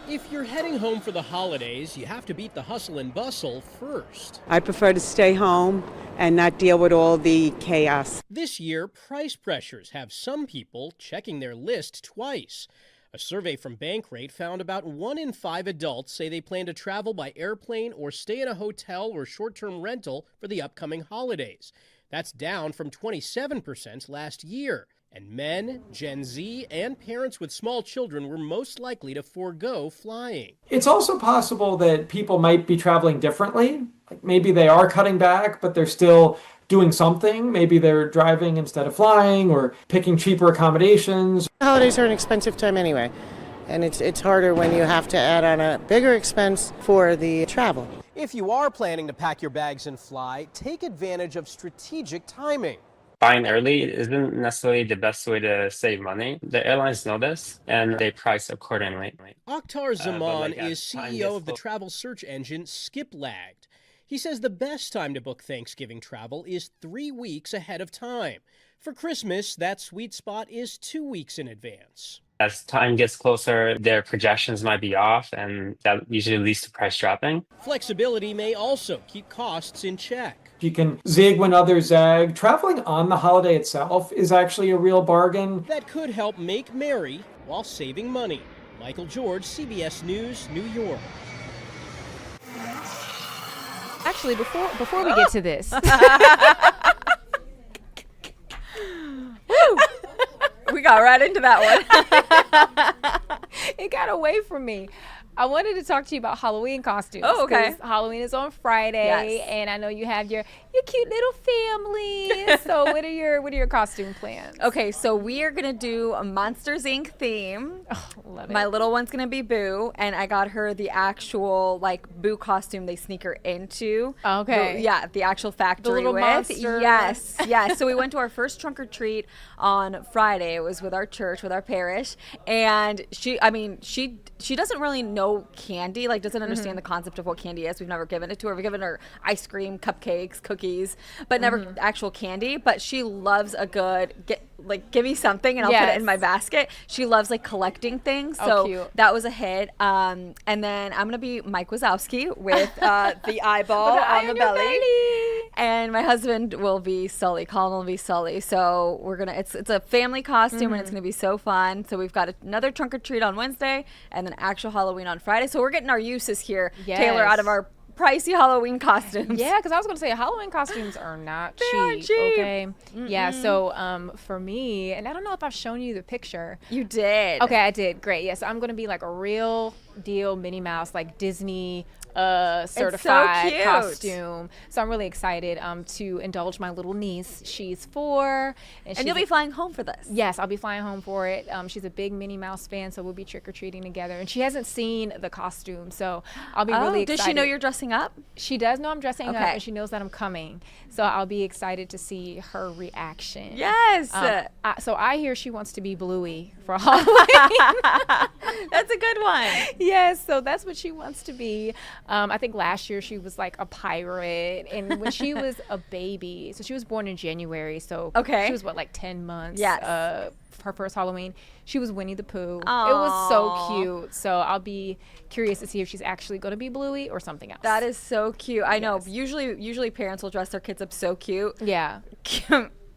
If you're heading home for the holidays, you have to beat the hustle and bustle first. I prefer to stay home and not deal with all the chaos. This year, price pressures have some people checking their list twice. A survey from Bankrate found about 1 in 5 adults say they plan to travel by airplane or stay in a hotel or short-term rental for the upcoming holidays. That's down from 27% last year. And men, Gen Z, and parents with small children were most likely to forego flying. It's also possible that people might be traveling differently. Maybe they are cutting back, but they're still doing something. Maybe they're driving instead of flying or picking cheaper accommodations. Holidays are an expensive time anyway, and it's harder when you have to add on a bigger expense for the travel. If you are planning to pack your bags and fly, take advantage of strategic timing. Buying early isn't necessarily the best way to save money. The airlines know this, and they price accordingly. Akhtar Zaman is CEO of the travel search engine Skiplagged. He says the best time to book Thanksgiving travel is 3 weeks ahead of time. For Christmas, that sweet spot is 2 weeks in advance. As time gets closer, their projections might be off, and that usually leads to price dropping. Flexibility may also keep costs in check. You can zig when others zag. Traveling on the holiday itself is actually a real bargain. That could help make merry while saving money. Michael George, CBS News, New York. Actually, before we get to this, we got right into that one. It got away from me. I wanted to talk to you about Halloween costumes. Oh, okay. 'Cause Halloween is on Friday, Yes. and I know you have your cute little family. So what are your costume plans? Okay, so we are gonna do a Monsters Inc. theme. Oh, love it. My little one's gonna be Boo, and I got her the actual Boo costume they sneak her into. Okay. The actual factory little with. monster. Yes, yes. So we went to our first trunk or treat on Friday. It was with our church, with our parish, and and she doesn't really know candy, like doesn't understand the concept of what candy is. We've never given it to her. We've given her ice cream, cupcakes, cookies, but never actual candy. But she loves a good give me something and I'll put it in my basket. She loves like collecting things. So cute. that was a hit. And then I'm gonna be Mike Wazowski with the eyeball on the belly. And my husband will be Sully. Colin will be Sully. So we're gonna it's a family costume and it's gonna be so fun. So we've got another trunk or treat on Wednesday and then actual Halloween on Friday. So we're getting our uses here, Taylor, out of our pricey Halloween costumes. Yeah, because I was going to say Halloween costumes are not cheap. Okay. Yeah, so for me, and I don't know if I've shown you the picture. You did. Okay, I did. Great. Yes, I'm going to be like a real deal Minnie Mouse, like Disney certified costume. So I'm really excited to indulge my little niece. She's 4. And you'll be flying home for this. Yes, I'll be flying home for it. She's a big Minnie Mouse fan, so we'll be trick-or-treating together. And she hasn't seen the costume, so I'll be really excited. Does she know you're dressing up? She does know I'm dressing up, and she knows that I'm coming. So I'll be excited to see her reaction. Yes. So I hear she wants to be Bluey for Halloween. That's a good one. Yes, so that's what she wants to be. I think last year she was like a pirate, and when she was a baby, so she was born in January, so she was like 10 months. Yes. Her first Halloween, she was Winnie the Pooh. Aww. It was so cute. So I'll be curious to see if she's actually going to be Bluey or something else. That is so cute. I know. Usually parents will dress their kids up so cute. Yeah.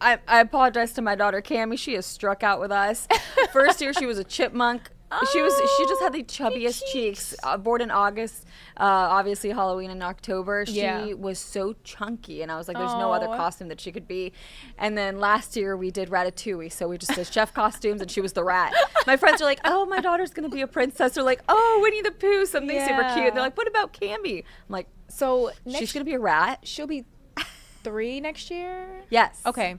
I apologize to my daughter Cammie. She has struck out with us. First year she was a chipmunk. She just had the chubbiest cheeks. Born in August, obviously Halloween in October. She was so chunky, and I was like, "There's no other costume that she could be." And then last year we did Ratatouille, so we just did chef costumes, and she was the rat. My friends are like, "Oh, my daughter's gonna be a princess." They're like, "Oh, Winnie the Pooh, something super cute." And they're like, "What about Cammie?" I'm like, "So she's gonna be a rat. She'll be 3 next year." Yes. Okay.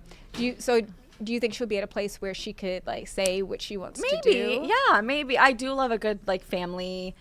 Do you think she'll be at a place where she could like say what she wants to do? Maybe, yeah, maybe. I do love a good like family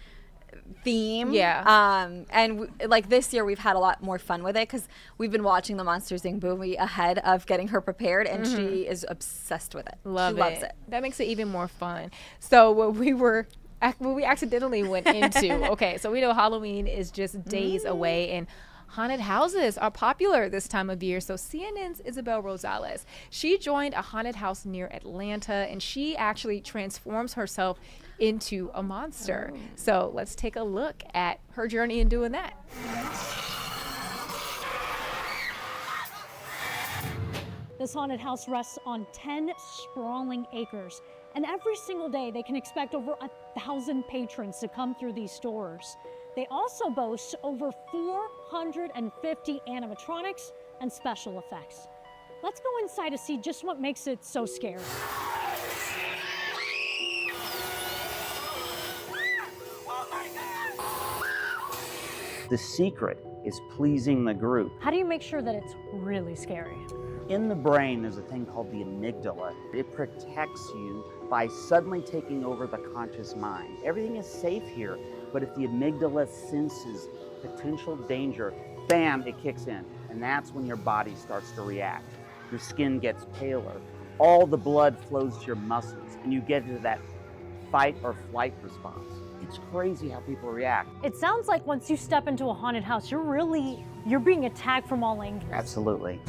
theme. Yeah. And like this year we've had a lot more fun with it because we've been watching the Monsters Inc. movie ahead of getting her prepared, and she is obsessed with it. She loves it. That makes it even more fun. So what we accidentally went into. Okay, so we know Halloween is just days away, and haunted houses are popular this time of year. So CNN's Isabel Rosales, she joined a haunted house near Atlanta, and she actually transforms herself into a monster. So let's take a look at her journey in doing that. This haunted house rests on 10 sprawling acres, and every single day they can expect over 1,000 patrons to come through these doors. They also boast over 450 animatronics and special effects. Let's go inside to see just what makes it so scary. The secret is pleasing the group. How do you make sure that it's really scary? In the brain, there's a thing called the amygdala. It protects you by suddenly taking over the conscious mind. Everything is safe here, but if the amygdala senses potential danger, bam, it kicks in. And that's when your body starts to react. Your skin gets paler. All the blood flows to your muscles, and you get into that fight or flight response. It's crazy how people react. It sounds like once you step into a haunted house, you're being attacked from all angles. Absolutely.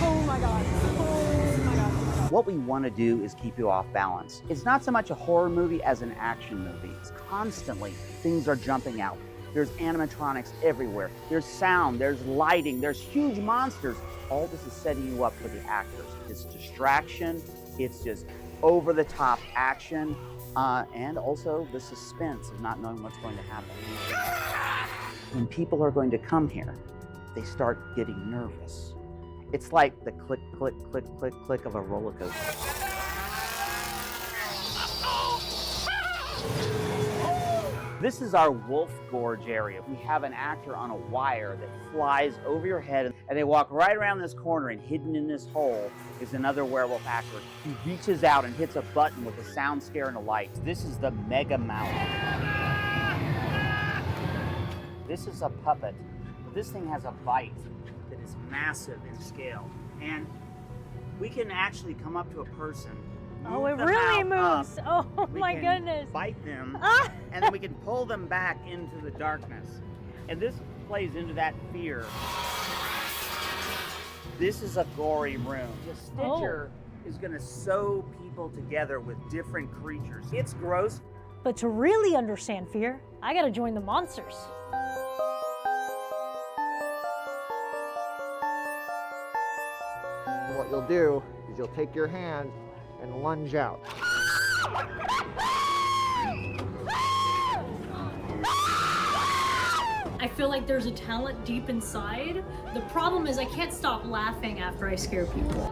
Oh my God. Oh my God. What we want to do is keep you off balance. It's not so much a horror movie as an action movie. It's constantly things are jumping out. There's animatronics everywhere. There's sound, there's lighting, there's huge monsters. All this is setting you up for the actors. It's distraction, it's just over-the-top action, and also the suspense of not knowing what's going to happen. When people are going to come here, they start getting nervous. It's like the click, click, click, click, click of a roller coaster. This is our Wolf Gorge area. We have an actor on a wire that flies over your head, and they walk right around this corner, and hidden in this hole is another werewolf actor. He reaches out and hits a button with a sound scare and a light. This is the Mega Mouth. This is a puppet. This thing has a bite that is massive in scale. And we can actually come up to a person Oh, it them really out moves. up. Oh We my can goodness. Bite them, Ah! and then we can pull them back into the darkness. And this plays into that fear. This is a gory room. The Stitcher is going to sew people together with different creatures. It's gross. But to really understand fear, I gotta join the monsters. What you'll do is you'll take your hand and lunge out. I feel like there's a talent deep inside. The problem is I can't stop laughing after I scare people.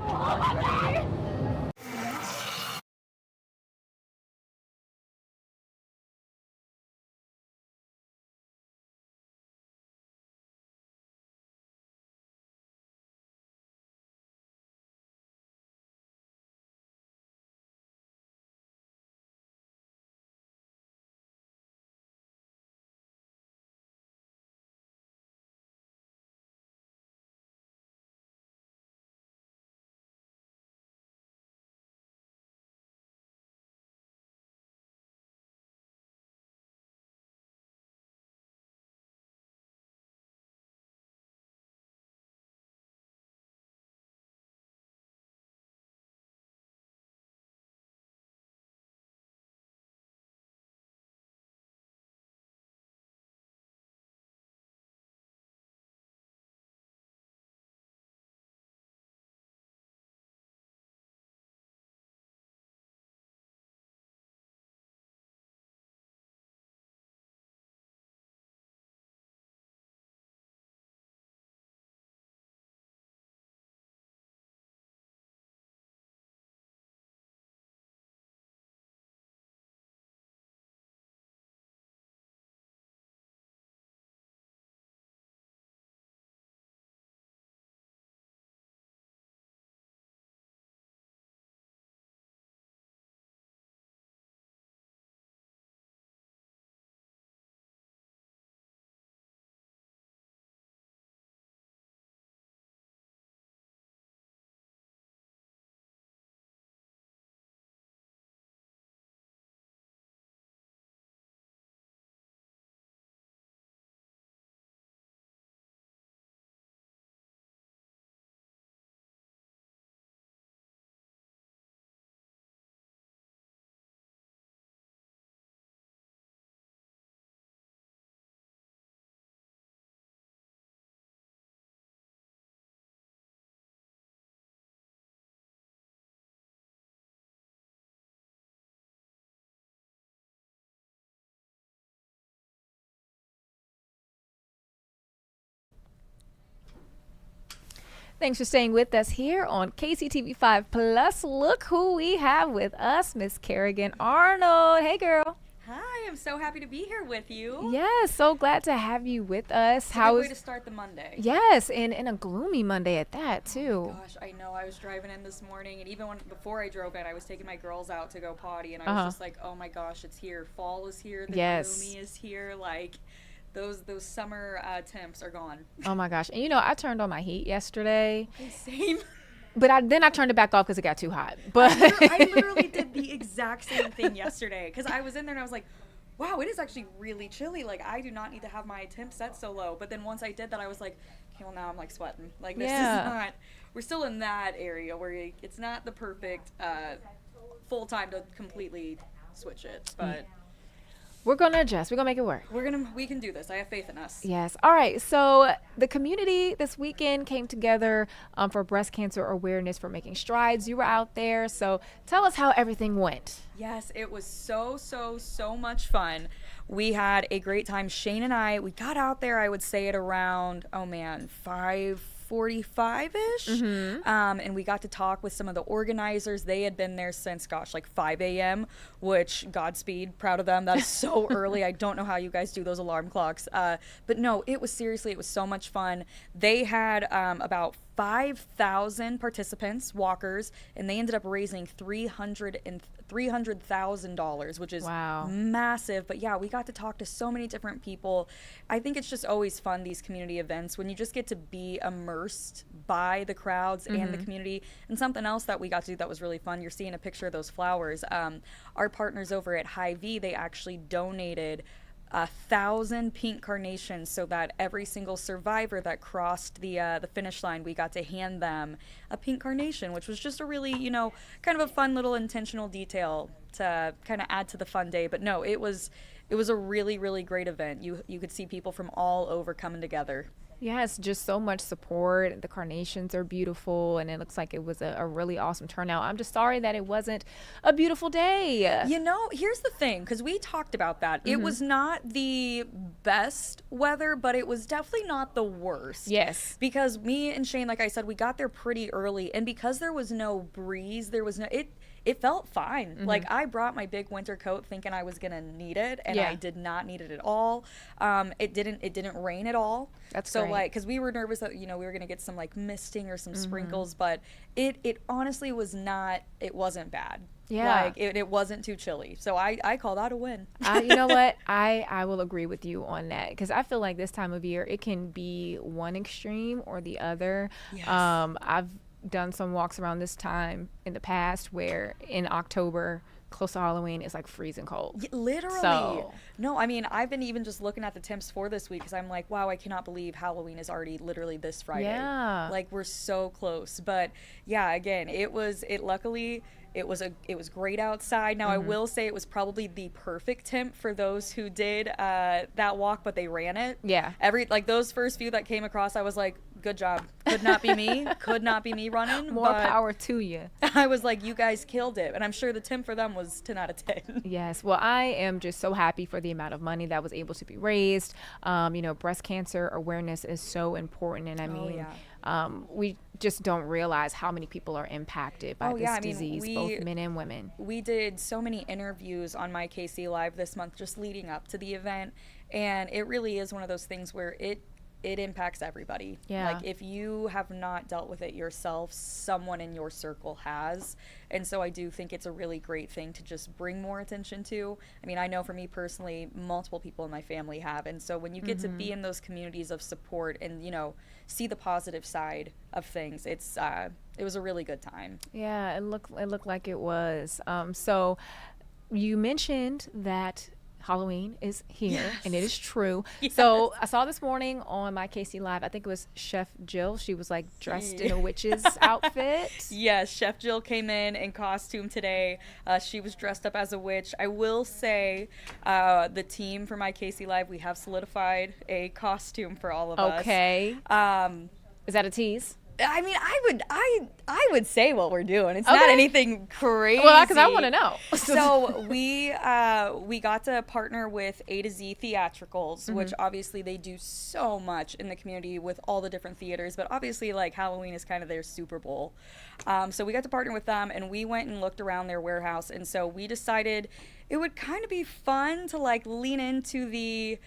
Thanks for staying with us here on KCTV5 Plus. Look who we have with us, Miss Kerrigan Arnold. Hey, girl. Hi, I'm so happy to be here with you. Yes, so glad to have you with us. It's a good way to start the Monday. Yes, and a gloomy Monday at that, too. Oh my gosh, I know. I was driving in this morning, and even before I drove in, I was taking my girls out to go potty, and I was just like, oh my gosh, it's here. Fall is here. The gloomy is here. Like, those summer temps are gone. Oh my gosh. And I turned on my heat yesterday. Same. But then I turned it back off because it got too hot. But I literally did the exact same thing yesterday because I was in there and I was like, wow, it is actually really chilly. Like, I do not need to have my temp set so low. But then once I did that, I was like, okay, well, now I'm like sweating. Like, this is not, we're still in that area where it's not the perfect full time to completely switch it. But we're going to adjust. We're going to make it work. We can do this. I have faith in us. Yes. All right. So the community this weekend came together for breast cancer awareness, for making strides. You were out there. So tell us how everything went. Yes, it was so much fun. We had a great time. Shane and I, we got out there, I would say at around, 5:45-ish. And we got to talk with some of the organizers. They had been there since, like 5 a.m., which Godspeed, proud of them. That is so early. I don't know how you guys do those alarm clocks. But no, it was so much fun. They had about 5,000 participants, walkers, and they ended up raising $300,000, which is massive. But yeah, we got to talk to so many different people. I think it's just always fun, these community events, when you just get to be immersed by the crowds and the community. And something else that we got to do that was really fun, you're seeing a picture of those flowers. Our partners over at Hy-Vee, they actually donated 1,000 pink carnations so that every single survivor that crossed the finish line, we got to hand them a pink carnation, which was just a really, kind of a fun little intentional detail to kind of add to the fun day. But no, it was a really, really great event. You could see people from all over coming together. Yes, just so much support. The carnations are beautiful, and it looks like it was a really awesome turnout. I'm just sorry that it wasn't a beautiful day. Here's the thing, because we talked about that. It was not the best weather, but it was definitely not the worst. Yes. Because me and Shane, like I said, we got there pretty early, and because there was no breeze, it felt fine. Like, I brought my big winter coat thinking I was gonna need it, and I did not need it at all. It didn't rain at all. That's so great. Like, because we were nervous that we were gonna get some like misting or some sprinkles, but it honestly was not. It wasn't bad. Yeah. Like, it wasn't too chilly. So I call that a win. You know what? I will agree with you on that, because I feel like this time of year it can be one extreme or the other. Yes. I've done some walks around this time in the past where in October, close to Halloween, it's like freezing cold. Literally. So, no, I mean, I've been even just looking at the temps for this week, because I'm like, wow, I cannot believe Halloween is already literally this Friday. Yeah. Like, we're so close. But yeah, again, luckily it was great outside. Now, I will say it was probably the perfect temp for those who did that walk, but they ran it. Yeah. Those first few that came across, I was like, good job. Could not be me. Could not be me running. More power to you. I was like, you guys killed it. And I'm sure the temp for them was 10 out of 10. Yes. Well, I am just so happy for the amount of money that was able to be raised. Breast cancer awareness is so important. And I mean, we just don't realize how many people are impacted by this disease, both men and women. We did so many interviews on my KC Live this month just leading up to the event. And it really is one of those things where it impacts everybody. Yeah. Like, if you have not dealt with it yourself, someone in your circle has. And so I do think it's a really great thing to just bring more attention to. I mean, I know for me personally, multiple people in my family have. And so when you get to be in those communities of support and, see the positive side of things, it was a really good time. Yeah, it looked like it was. So you mentioned that Halloween is here, and it is true. Yes. So I saw this morning on my KC Live, I think it was Chef Jill. She was like dressed in a witch's outfit. Yes, Chef Jill came in costume today. She was dressed up as a witch. I will say the team for my KC Live, we have solidified a costume for all of us. Okay. Is that a tease? I mean, I would say what we're doing. It's not anything crazy. Well, because I want to know. So we got to partner with A to Z Theatricals, which obviously they do so much in the community with all the different theaters. But obviously, like, Halloween is kind of their Super Bowl. So we got to partner with them, and we went and looked around their warehouse. And so we decided it would kind of be fun to like lean into the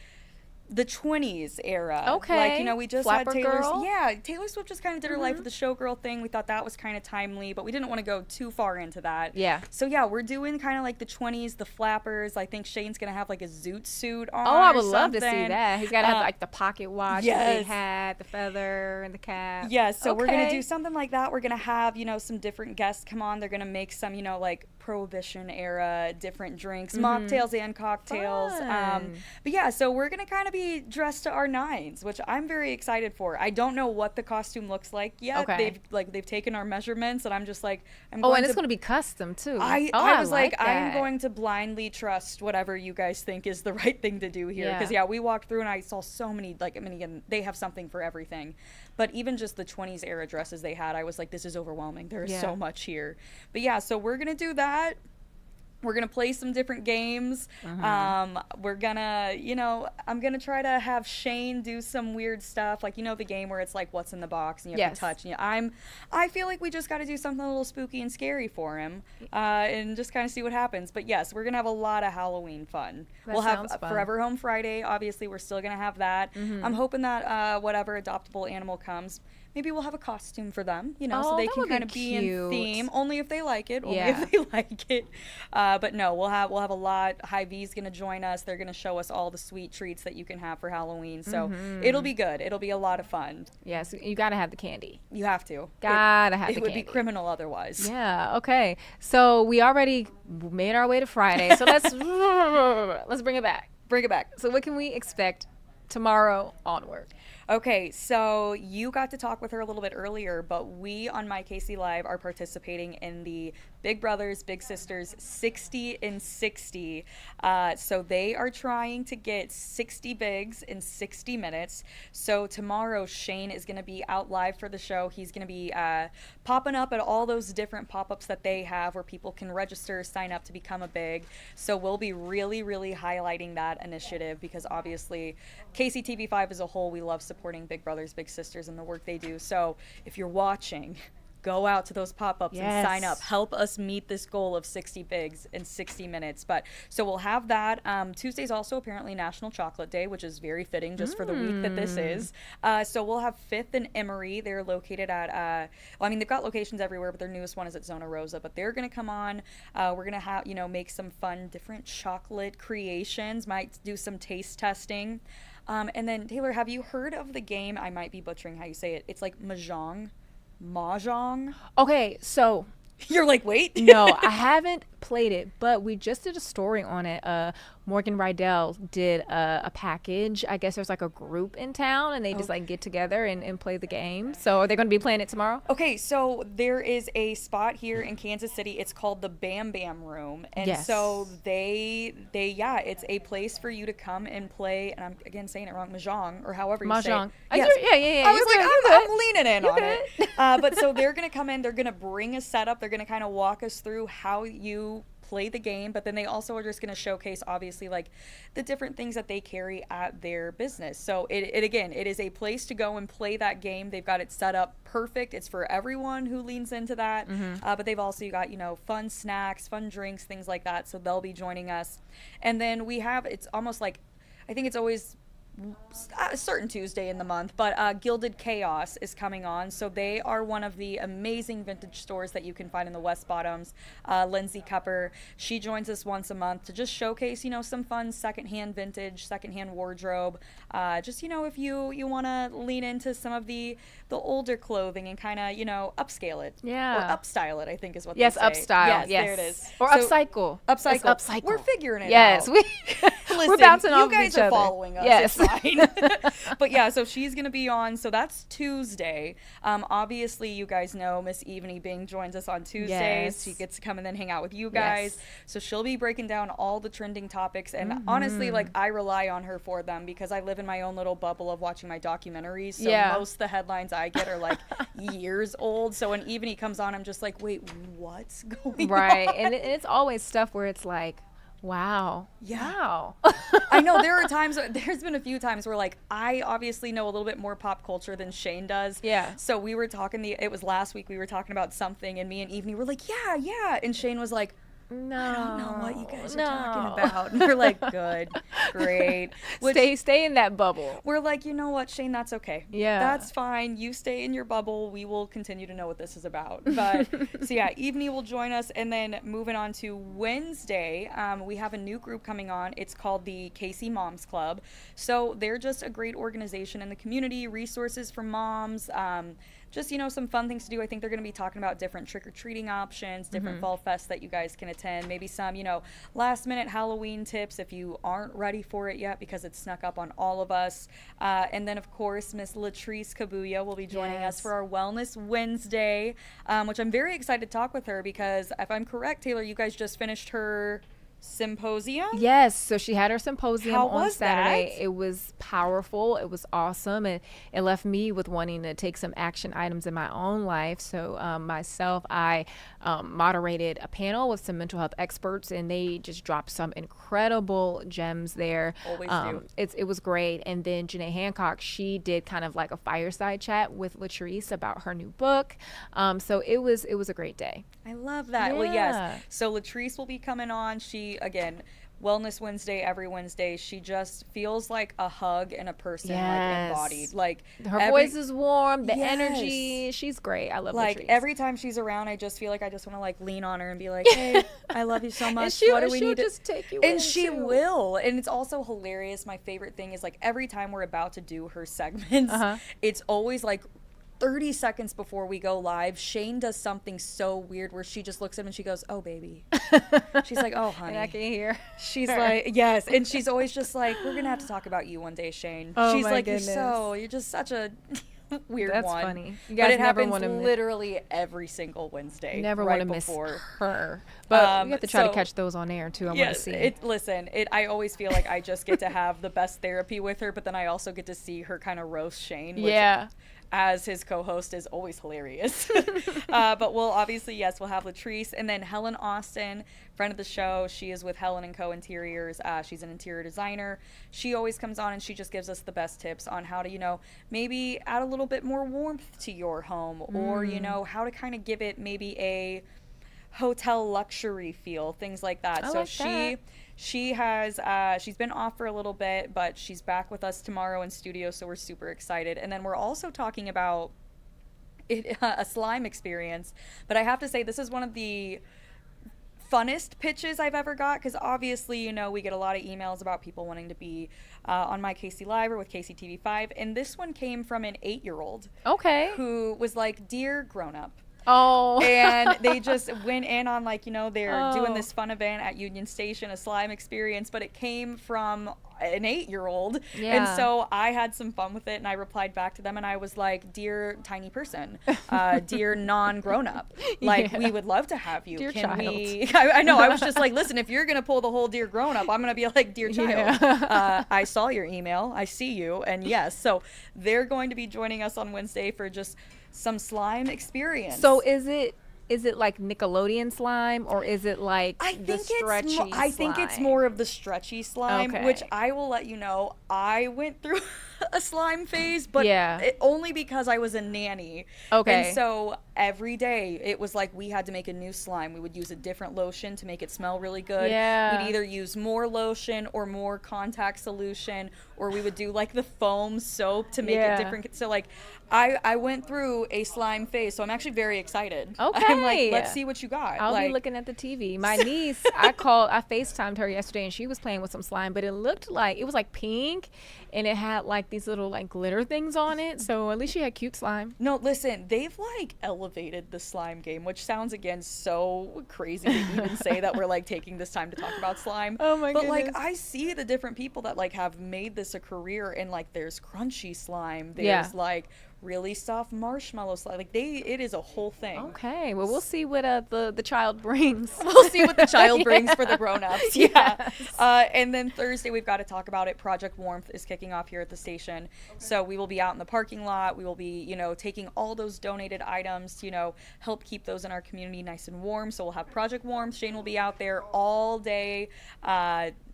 20s era. Okay. Like, we just Flapper had Taylor's. Girl? Yeah, Taylor Swift just kind of did her Life of the Showgirl thing. We thought that was kind of timely, but we didn't want to go too far into that. Yeah. So yeah, we're doing kind of like the 20s, the flappers. I think Shane's gonna have like a zoot suit on. Oh, I would or love to something. see that. He's got to have like the pocket watch that they Yes. had, the feather and the cap. Yeah, so we're gonna Okay. do something like that. We're gonna have, some different guests come on. They're gonna make some, like Prohibition era different drinks, mocktails and cocktails. Fun. But yeah, so we're gonna kind of be dressed to our nines, which I'm very excited for. I don't know what the costume looks like yet. Okay. They've taken our measurements, and I'm just like, And it's going to be custom too. I was like, I'm that. going to blindly trust whatever you guys think is the right thing to do here. Because we walked through and I saw so many, again, they have something for everything. But even just the 20s era dresses they had, I was like, this is overwhelming. There is so much here. But yeah, so we're going to do that. We're going to play some different games. We're going to, I'm going to try to have Shane do some weird stuff. Like, the game where it's like, what's in the box and you have to touch. And I feel like we just got to do something a little spooky and scary for him and just kind of see what happens. But yes, we're going to have a lot of Halloween fun. We'll have sounds fun. Forever Home Friday. Obviously, we're still going to have that. I'm hoping that whatever adoptable animal comes, maybe we'll have a costume for them, so Oh, they that can would be kind of be in cute. theme, only if they like it. Only Yeah. if they like it. But no, we'll have a lot. Hy-Vee's gonna join us. They're gonna show us all the sweet treats that you can have for Halloween. So Mhm. it'll be good. It'll be a lot of fun. Yes, you gotta have the candy. You have to. Gotta have the It would candy. be criminal otherwise. Yeah. Okay. So we already made our way to Friday. So let's bring it back. Bring it back. So what can we expect tomorrow onward? Okay, so you got to talk with her a little bit earlier, but we on My KC Live are participating in the Big Brothers Big Sisters 60 in 60. So they are trying to get 60 bigs in 60 minutes. So tomorrow Shane is going to be out live for the show. He's going to be popping up at all those different pop-ups that they have where people can register, sign up to become a big. So we'll be really, really highlighting that initiative because obviously KCTV5 as a whole, we love supporting Big Brothers Big Sisters and the work they do. So if you're watching, go out to those pop-ups and sign up. Help us meet this goal of 60 bigs in 60 minutes. But so we'll have that. Tuesday's also apparently National Chocolate Day, which is very fitting just for the week that this is. So we'll have Fifth and Emory. They're located at, they've got locations everywhere, but their newest one is at Zona Rosa. But they're going to come on. We're going to have, make some fun, different chocolate creations. Might do some taste testing. And then, Taylor, have you heard of the game? I might be butchering how you say it. It's like Mahjong. Mahjong? Okay, so you're like, wait. No, I haven't played it, but we just did a story on it. Morgan Rydell did a package. I guess there's like a group in town and they just like get together and play the game. So are they going to be playing it tomorrow? Okay, so there is a spot here in Kansas City. It's called the Bam Bam Room. And so it's a place for you to come and play, and I'm again saying it wrong, Mahjong, or however you say it. Yes. Yeah. I was I'm leaning in on it. But so they're going to come in, they're going to bring a setup, they're going to kind of walk us through how you play the game, but then they also are just going to showcase obviously like the different things that they carry at their business. So it is a place to go and play that game. They've got it set up perfect. It's for everyone who leans into that. But they've also got, fun snacks, fun drinks, things like that. So they'll be joining us. And then it's almost like, I think it's always a certain Tuesday in the month, but Gilded Chaos is coming on. So they are one of the amazing vintage stores that you can find in the West Bottoms. Lindsay Cupper, she joins us once a month to just showcase, some fun secondhand vintage, secondhand wardrobe. Just, if you want to lean into some of the older clothing and kind of, upscale it. Yeah. Or upstyle it, I think is what yes, they say. Upstyle. Yes, there it is. Or so, upcycle. Upcycle. Upcycle. We're figuring it out. Yes, we're bouncing off each other. You guys are following us. Yes. It's fine. But yeah, so she's going to be on. So that's Tuesday. Obviously, you guys know Miss Evany Bing joins us on Tuesdays. Yes. She gets to come and then hang out with you guys. Yes. So she'll be breaking down all the trending topics. And honestly, like, I rely on her for them because I live in my own little bubble of watching my documentaries. So most of the headlines I get are like years old. So when Evany comes on, I'm just like, wait, what's going on? Right. And it's always stuff where it's like, wow. Yeah. Wow. I know there's been a few times where like I obviously know a little bit more pop culture than Shane does. Yeah. So we were talking it was last week we were talking about something and me and Evany were like, yeah. And Shane was like, no, I don't know what you guys are talking about. And we're like, good, great. Stay in that bubble. We're like, you know what, Shane, that's okay. Yeah. That's fine. You stay in your bubble. We will continue to know what this is about. But so yeah, Evany will join us. And then moving on to Wednesday, we have a new group coming on. It's called the KC Moms Club. So they're just a great organization in the community, resources for moms, just, some fun things to do. I think they're going to be talking about different trick-or-treating options, different fall fests that you guys can attend, maybe some, last-minute Halloween tips if you aren't ready for it yet because it's snuck up on all of us. And then, of course, Miss Latrice Kabuya will be joining us for our Wellness Wednesday, which I'm very excited to talk with her because, if I'm correct, Taylor, you guys just finished her symposium? Yes, so she had her symposium on Saturday. That? It was powerful. It was awesome. And it left me with wanting to take some action items in my own life. So myself, I moderated a panel with some mental health experts, and they just dropped some incredible gems there. Always do. It was great. And then Janae Hancock, she did kind of like a fireside chat with Latrice about her new book. So it was a great day. I love that. Yeah. Well, yes. So Latrice will be coming on. She, again, Wellness Wednesday every Wednesday. She just feels like a hug and a person, like Yes. embodied. Like Her voice is warm, the Yes. energy. She's great. I love like Latrice. every time she's around, I just feel like I just want to like lean on her and be like, "Hey, I love you so much. What do we she'll need to-" just take you And in, she too. will. And it's also hilarious. My favorite thing is like every time we're about to do her segments, it's always like 30 seconds before we go live, Shane does something so weird where she just looks at him and she goes, "Oh, baby." She's like, "Oh, honey." And I can hear. She's like, yes. And she's always just like, "We're going to have to talk about you one day, Shane." Oh, She's my like, goodness. You're just such a weird That's one. funny. You But guys it never happens wanna miss- literally every single Wednesday. Never right want to miss before. her. But we have to try to so- catch those on air, too. I want Yes, to see. I always feel like I just get to have the best therapy with her, but then I also get to see her kind of roast Shane, which Yeah. as his co-host is always hilarious. But we'll have Latrice, and then Helen Austin, friend of the show. She is with Helen & Co. Interiors. She's an interior designer. She always comes on and she just gives us the best tips on how to, maybe add a little bit more warmth to your home, or, how to kind of give it maybe a hotel luxury feel, things like that. I So like that. she has she's been off for a little bit, but she's back with us tomorrow in studio, so we're super excited. And then we're also talking about a slime experience, but I have to say this is one of the funnest pitches I've ever got, because obviously we get a lot of emails about people wanting to be on my KC Live or with KCTV5, and this one came from an 8-year-old who was like, "Dear grown up." Oh. And they just went in on they're doing Oh. this fun event at Union Station, a slime experience, but it came from an 8-year-old. And Yeah. so I had some fun with it, and I replied back to them and I was like, "Dear tiny person, dear non-grown up, Yeah. we would love to have you. Dear Can child." we?" I know, I was just like, "Listen, if you're gonna pull the whole dear grown up, I'm gonna be like, dear child." Yeah. I saw your email, I see you, and yes, so they're going to be joining us on Wednesday for just some slime experience. So is it like Nickelodeon slime, or is it like the stretchy slime? I think it's more of the stretchy slime, Okay. which I will let you know, I went through a slime phase, but Yeah. only because I was a nanny. Okay. And so every day it was like we had to make a new slime. We would use a different lotion to make it smell really good. Yeah. We'd either use more lotion or more contact solution, or we would do like the foam soap to make Yeah. it different. So like I went through a slime phase, so I'm actually very excited. Okay. I'm like, let's see what you got. I'll like, be looking at the TV. My niece, I FaceTimed her yesterday, and she was playing with some slime, but it looked like it was like pink, and it had like these little like glitter things on it. So at least she had cute slime. No, listen, they've like elevated the slime game, which sounds again so crazy to even say that we're like taking this time to talk about slime. Oh my But like goodness. I see the different people that like have made this a career, and like there's crunchy slime, there's Yeah. like really soft marshmallow slime. Like it is a whole thing. Okay, well we'll see what the child brings. We'll see what the child brings for the Yeah. grown-ups. Yeah. And then Thursday, we've got to talk about it. Project Warmth is kicking off here at the station. So we will be out in the parking lot. We will be, taking all those donated items to, help keep those in our community nice and warm. So we'll have Project Warmth. Shane will be out there all day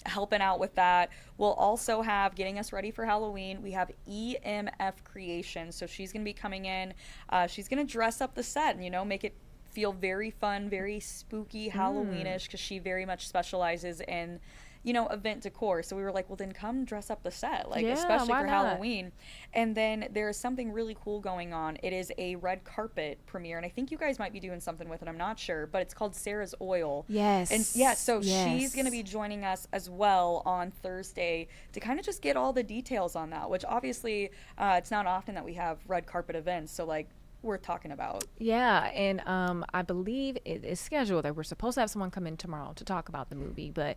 helping out with that. We'll also have, getting us ready for Halloween, we have EMF Creation. So she's going to be coming in. She's going to dress up the set and, make it feel very fun, very spooky, Halloweenish, because she very much specializes in, event decor. So we were like, well, then come dress up the set, like, Yeah, especially why for not? Halloween. And then there's something really cool going on. It is a red carpet premiere, and I think you guys might be doing something with it. I'm not sure, but it's called Sarah's Oil. Yes. And yeah, so she's Yes. going to be joining us as well on Thursday to kind of just get all the details on that, which obviously it's not often that we have red carpet events. So like, worth talking about. Yeah, and I believe it is scheduled that we're supposed to have someone come in tomorrow to talk about the movie, but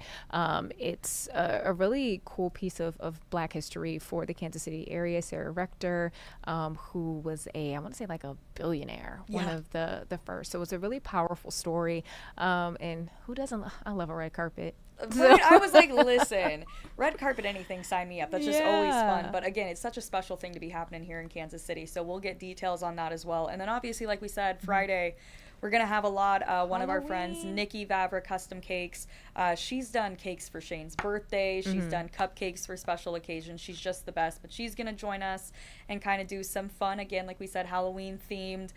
it's a really cool piece of Black history for the Kansas City area. Sarah Rector, who was I want to say like a billionaire, one Yeah. of the first. So it's a really powerful story. And who doesn't? I love a red carpet. Right? I was like, listen, red carpet anything, sign me up. That's just always Yeah. fun. But again, it's such a special thing to be happening here in Kansas City. So we'll get details on that as well. And then obviously, like we said, Friday, we're going to have a lot. One of our friends, Nikki Vavra Custom Cakes, she's done cakes for Shane's birthday. She's done cupcakes for special occasions. She's just the best. But she's going to join us and kind of do some fun. Again, like we said, Halloween themed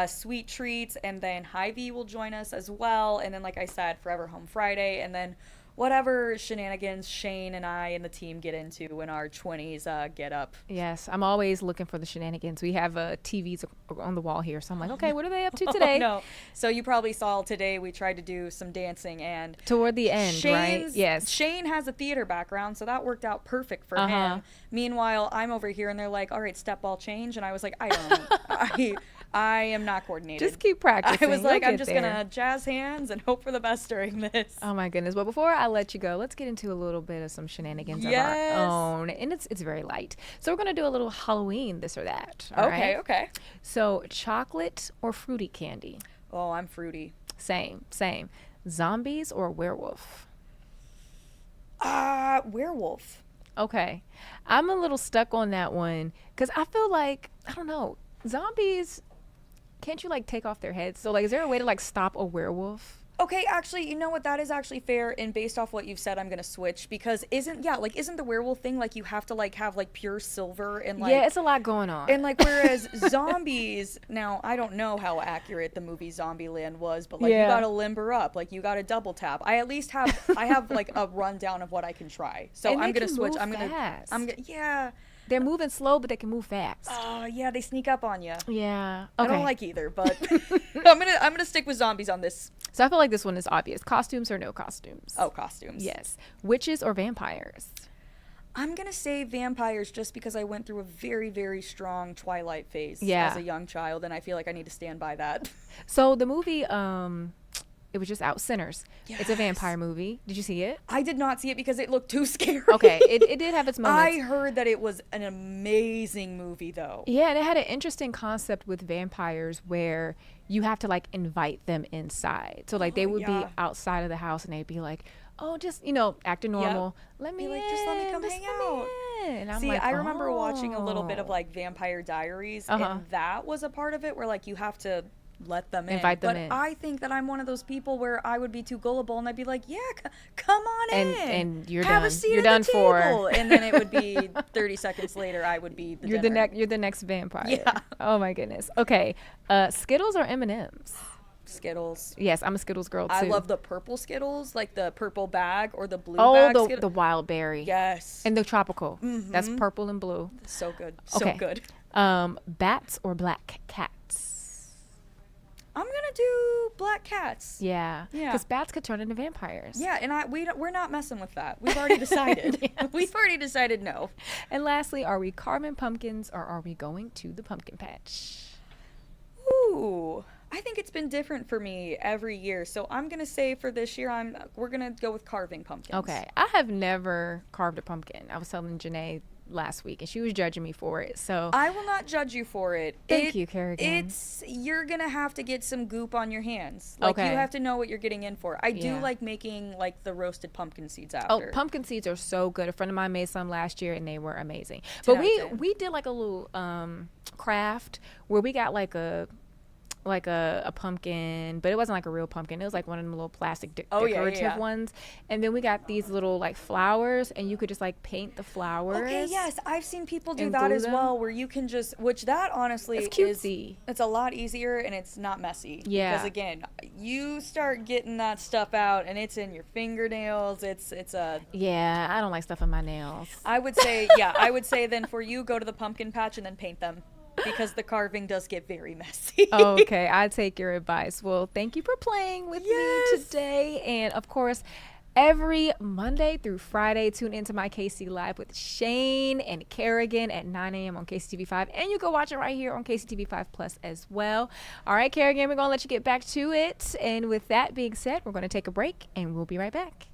sweet treats. And then Hy-Vee will join us as well. And then, like I said, Forever Home Friday. And then whatever shenanigans Shane and I and the team get into in our 20s get up. Yes, I'm always looking for the shenanigans. We have TVs on the wall here, so I'm like, okay, what are they up to today? No. So you probably saw today we tried to do some dancing, and toward the end, right? Yes. Shane has a theater background, so that worked out perfect for him. Meanwhile, I'm over here and they're like, all right, step ball change, and I was like, I don't I am not coordinated. Just keep practicing. I was like, I'm just there. gonna jazz hands and hope for the best during this. Oh my goodness. But before I let you go, let's get into a little bit of some shenanigans of our own. And it's very light. So we're gonna do a little Halloween this or that. All right? Okay. So chocolate or fruity candy? Oh, I'm fruity. Same. Zombies or werewolf? Werewolf. Okay. I'm a little stuck on that one because I feel like, I don't know, zombies, can't you like take off their heads? So like, is there a way to like stop a werewolf? Okay, actually, you know what? That is actually fair. And based off what you've said, I'm gonna switch because isn't the werewolf thing like you have to like have like pure silver and like yeah, it's a lot going on. And like whereas zombies, now I don't know how accurate the movie Zombieland was, but like you gotta limber up, like you gotta double tap. I have like a rundown of what I can try. So and I'm gonna switch. Yeah. They're moving slow, but they can move fast. Oh yeah, they sneak up on you. Yeah. Okay. I don't like either, but I'm gonna stick with zombies on this. So I feel like this one is obvious. Costumes or no costumes? Oh, costumes. Yes. Witches or vampires? I'm gonna say vampires just because I went through a very, very strong Twilight phase as a young child, and I feel like I need to stand by that. So the movie, it was just out, Sinners. Yes. It's a vampire movie. Did you see it? I did not see it because it looked too scary. Okay, it did have its moments. I heard that it was an amazing movie, though. Yeah, and it had an interesting concept with vampires where you have to, like, invite them inside. So, like, they would be outside of the house, and they'd be like, oh, just, acting normal. Let me just let me come hang out. And I'm See, like, I remember watching a little bit of, like, Vampire Diaries, and that was a part of it where, like, you have to let them in. Invite them in. But I think that I'm one of those people where I would be too gullible and I'd be like, yeah, come on in. And you're Have done. a seat You're at done the table. for. And then it would be 30 seconds later, I would be the You're the next vampire. Yeah. Oh my goodness. Okay. Skittles or M&Ms? Skittles. Yes, I'm a Skittles girl too. I love the purple Skittles, like the purple bag or the blue bag. Oh, the wild berry. Yes. And the tropical. That's purple and blue. So good. Okay. So good. Bats or black cats? I'm gonna do black cats. Yeah. Yeah. Because bats could turn into vampires. Yeah, and we're not messing with that. We've already decided. Yes. We've already decided no. And lastly, are we carving pumpkins or are we going to the pumpkin patch? Ooh, I think it's been different for me every year. So I'm gonna say for this year, we're gonna go with carving pumpkins. Okay. I have never carved a pumpkin. I was telling Janae last week and she was judging me for it, so I will not judge you for it. Thank you, Kerrigan. You're gonna have to get some goop on your hands. Like you have to know what you're getting in for. I do like making like the roasted pumpkin seeds after. Oh, pumpkin seeds are so good. A friend of mine made some last year and they were amazing. But we did like a little craft where we got like a pumpkin, but it wasn't like a real pumpkin. It was like one of them little plastic decorative ones. And then we got these little like flowers, and you could just like paint the flowers. Okay, yes, I've seen people do that as well, where you can just, which that honestly it's cutesy. It's a lot easier and it's not messy. Yeah. Because again, you start getting that stuff out and it's in your fingernails. It's a. Yeah, I don't like stuff in my nails. I would say then for you, go to the pumpkin patch and then paint them. Because the carving does get very messy. Okay, I take your advice. Well, thank you for playing with me today. And of course, every Monday through Friday, tune into my KC Live with Shane and Kerrigan at 9 a.m. on KCTV5. And you can watch it right here on KCTV5 Plus as well. All right, Kerrigan, we're going to let you get back to it. And with that being said, we're going to take a break and we'll be right back.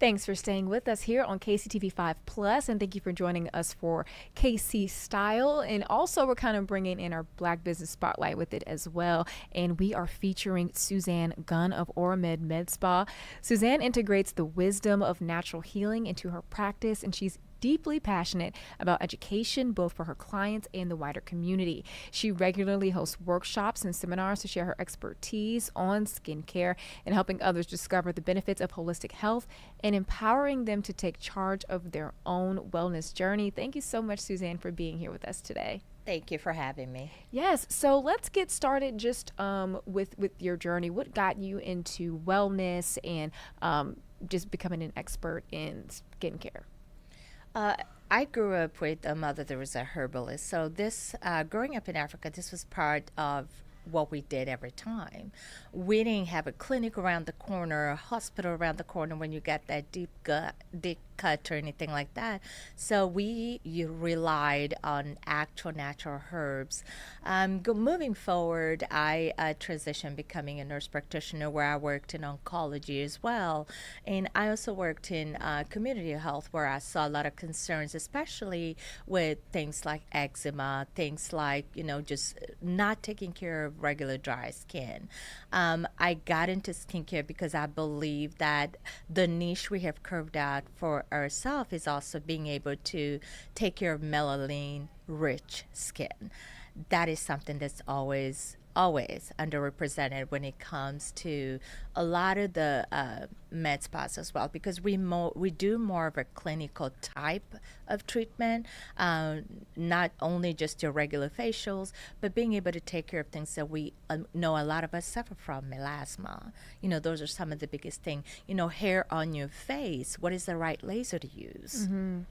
Thanks for staying with us here on KCTV5 Plus, and thank you for joining us for KC Style. And also, we're kind of bringing in our Black Business Spotlight with it as well. And we are featuring Suzanne Gunn of Oramed Med Spa. Suzanne integrates the wisdom of natural healing into her practice, and she's deeply passionate about education, both for her clients and the wider community. She regularly hosts workshops and seminars to share her expertise on skincare and helping others discover the benefits of holistic health and empowering them to take charge of their own wellness journey. Thank you so much, Suzanne, for being here with us today. Thank you for having me. Yes, so let's get started just with your journey. What got you into wellness and just becoming an expert in skincare? I grew up with a mother that was a herbalist. So this, growing up in Africa, this was part of what we did every time. We didn't have a clinic around the corner, a hospital around the corner when you got that deep cut or anything like that. So you relied on actual natural herbs. Moving forward, I transitioned becoming a nurse practitioner where I worked in oncology as well. And I also worked in community health where I saw a lot of concerns, especially with things like eczema, things like, just not taking care of regular dry skin. I got into skincare because I believe that the niche we have carved out for ourselves is also being able to take care of melanin rich skin. That is something that's always underrepresented when it comes to a lot of the med spas as well, because we do more of a clinical type of treatment, not only just your regular facials, but being able to take care of things that we know a lot of us suffer from, melasma. Those are some of the biggest things. Hair on your face, what is the right laser to use? Mm-hmm.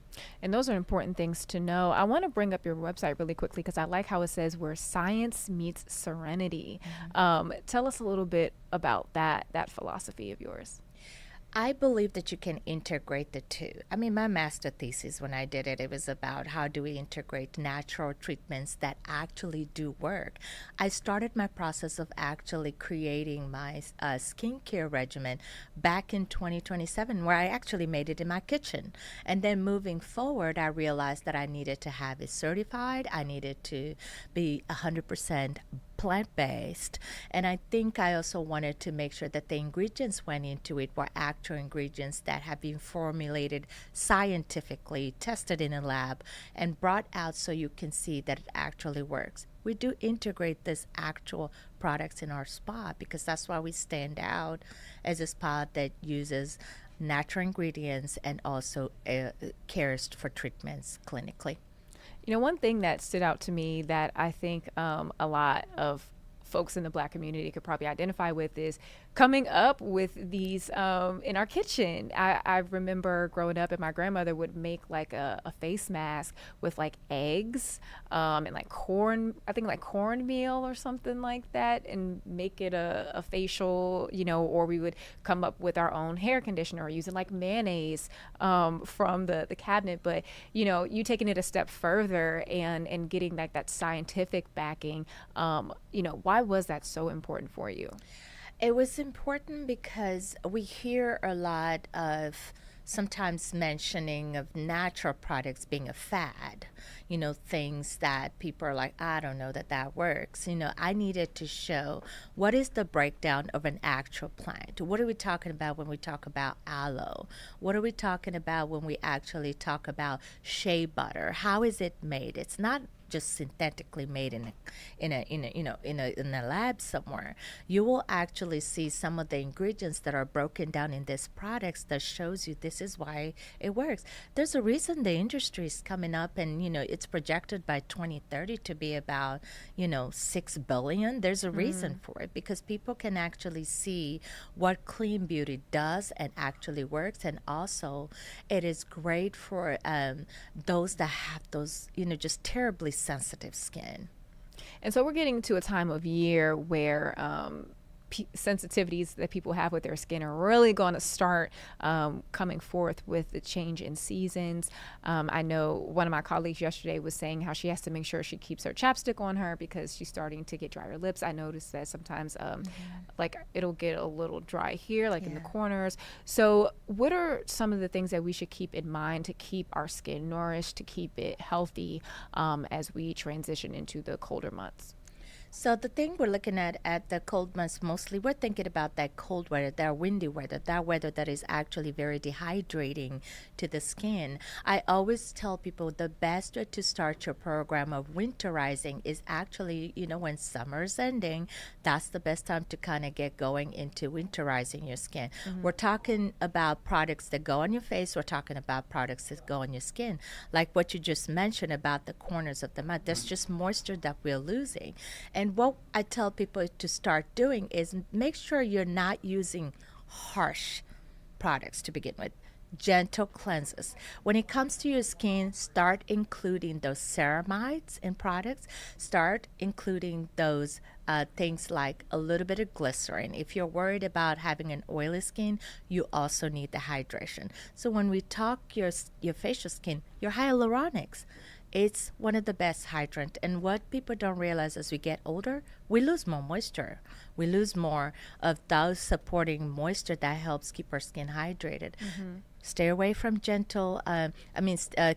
And those are important things to know. I want to bring up your website really quickly because I like how it says where science meets serenity. Mm-hmm. Tell us a little bit about that philosophy of yours. I believe that you can integrate the two. I mean, my master thesis when I did it was about how do we integrate natural treatments that actually do work. I started my process of actually creating my skincare regimen back in 2027, where I actually made it in my kitchen. And then moving forward, I realized that I needed to have it certified. I needed to be 100% plant-based, and I think I also wanted to make sure that the ingredients went into it were actual ingredients that have been formulated scientifically, tested in a lab, and brought out so you can see that it actually works. We do integrate this actual products in our spa because that's why we stand out as a spa that uses natural ingredients and also cares for treatments clinically. One thing that stood out to me that I think a lot of folks in the Black community could probably identify with is coming up with these in our kitchen. I remember growing up and my grandmother would make like a face mask with like eggs and like cornmeal or something like that, and make it a facial, or we would come up with our own hair conditioner using like mayonnaise from the cabinet. But you taking it a step further and getting like that scientific backing, why was that so important for you? It was important because we hear a lot of sometimes mentioning of natural products being a fad, things that people are like, I don't know that works. I needed to show what is the breakdown of an actual plant. What are we talking about when we talk about aloe? What are we talking about when we actually talk about shea butter? How is it made? It's not just synthetically made in a lab somewhere. You will actually see some of the ingredients that are broken down in these products that shows you this is why it works. There's a reason the industry is coming up, and it's projected by 2030 to be about $6 billion. There's a reason for it, because people can actually see what clean beauty does and actually works, and also it is great for those that have those just terribly sensitive skin. And so we're getting to a time of year where sensitivities that people have with their skin are really going to start coming forth with the change in seasons. I know one of my colleagues yesterday was saying how she has to make sure she keeps her chapstick on her because she's starting to get drier lips. I noticed that sometimes like it'll get a little dry here, like in the corners. So what are some of the things that we should keep in mind to keep our skin nourished, to keep it healthy as we transition into the colder months? So the thing we're looking at the cold months mostly, we're thinking about that cold weather, that windy weather, that weather that is actually very dehydrating to the skin. I always tell people the best way to start your program of winterizing is actually, when summer's ending, that's the best time to kind of get going into winterizing your skin. We're talking about products that go on your face. We're talking about products that go on your skin. Like what you just mentioned about the corners of the mouth, there's just moisture that we're losing. And what I tell people to start doing is make sure you're not using harsh products to begin with. Gentle cleanses. When it comes to your skin, start including those ceramides in products. Start including those things like a little bit of glycerin. If you're worried about having an oily skin, you also need the hydration. So when we talk your facial skin, your hyaluronics, it's one of the best hydrant. And what people don't realize as we get older, we lose more moisture. We lose more of those supporting moisture that helps keep our skin hydrated. Stay away from gentle,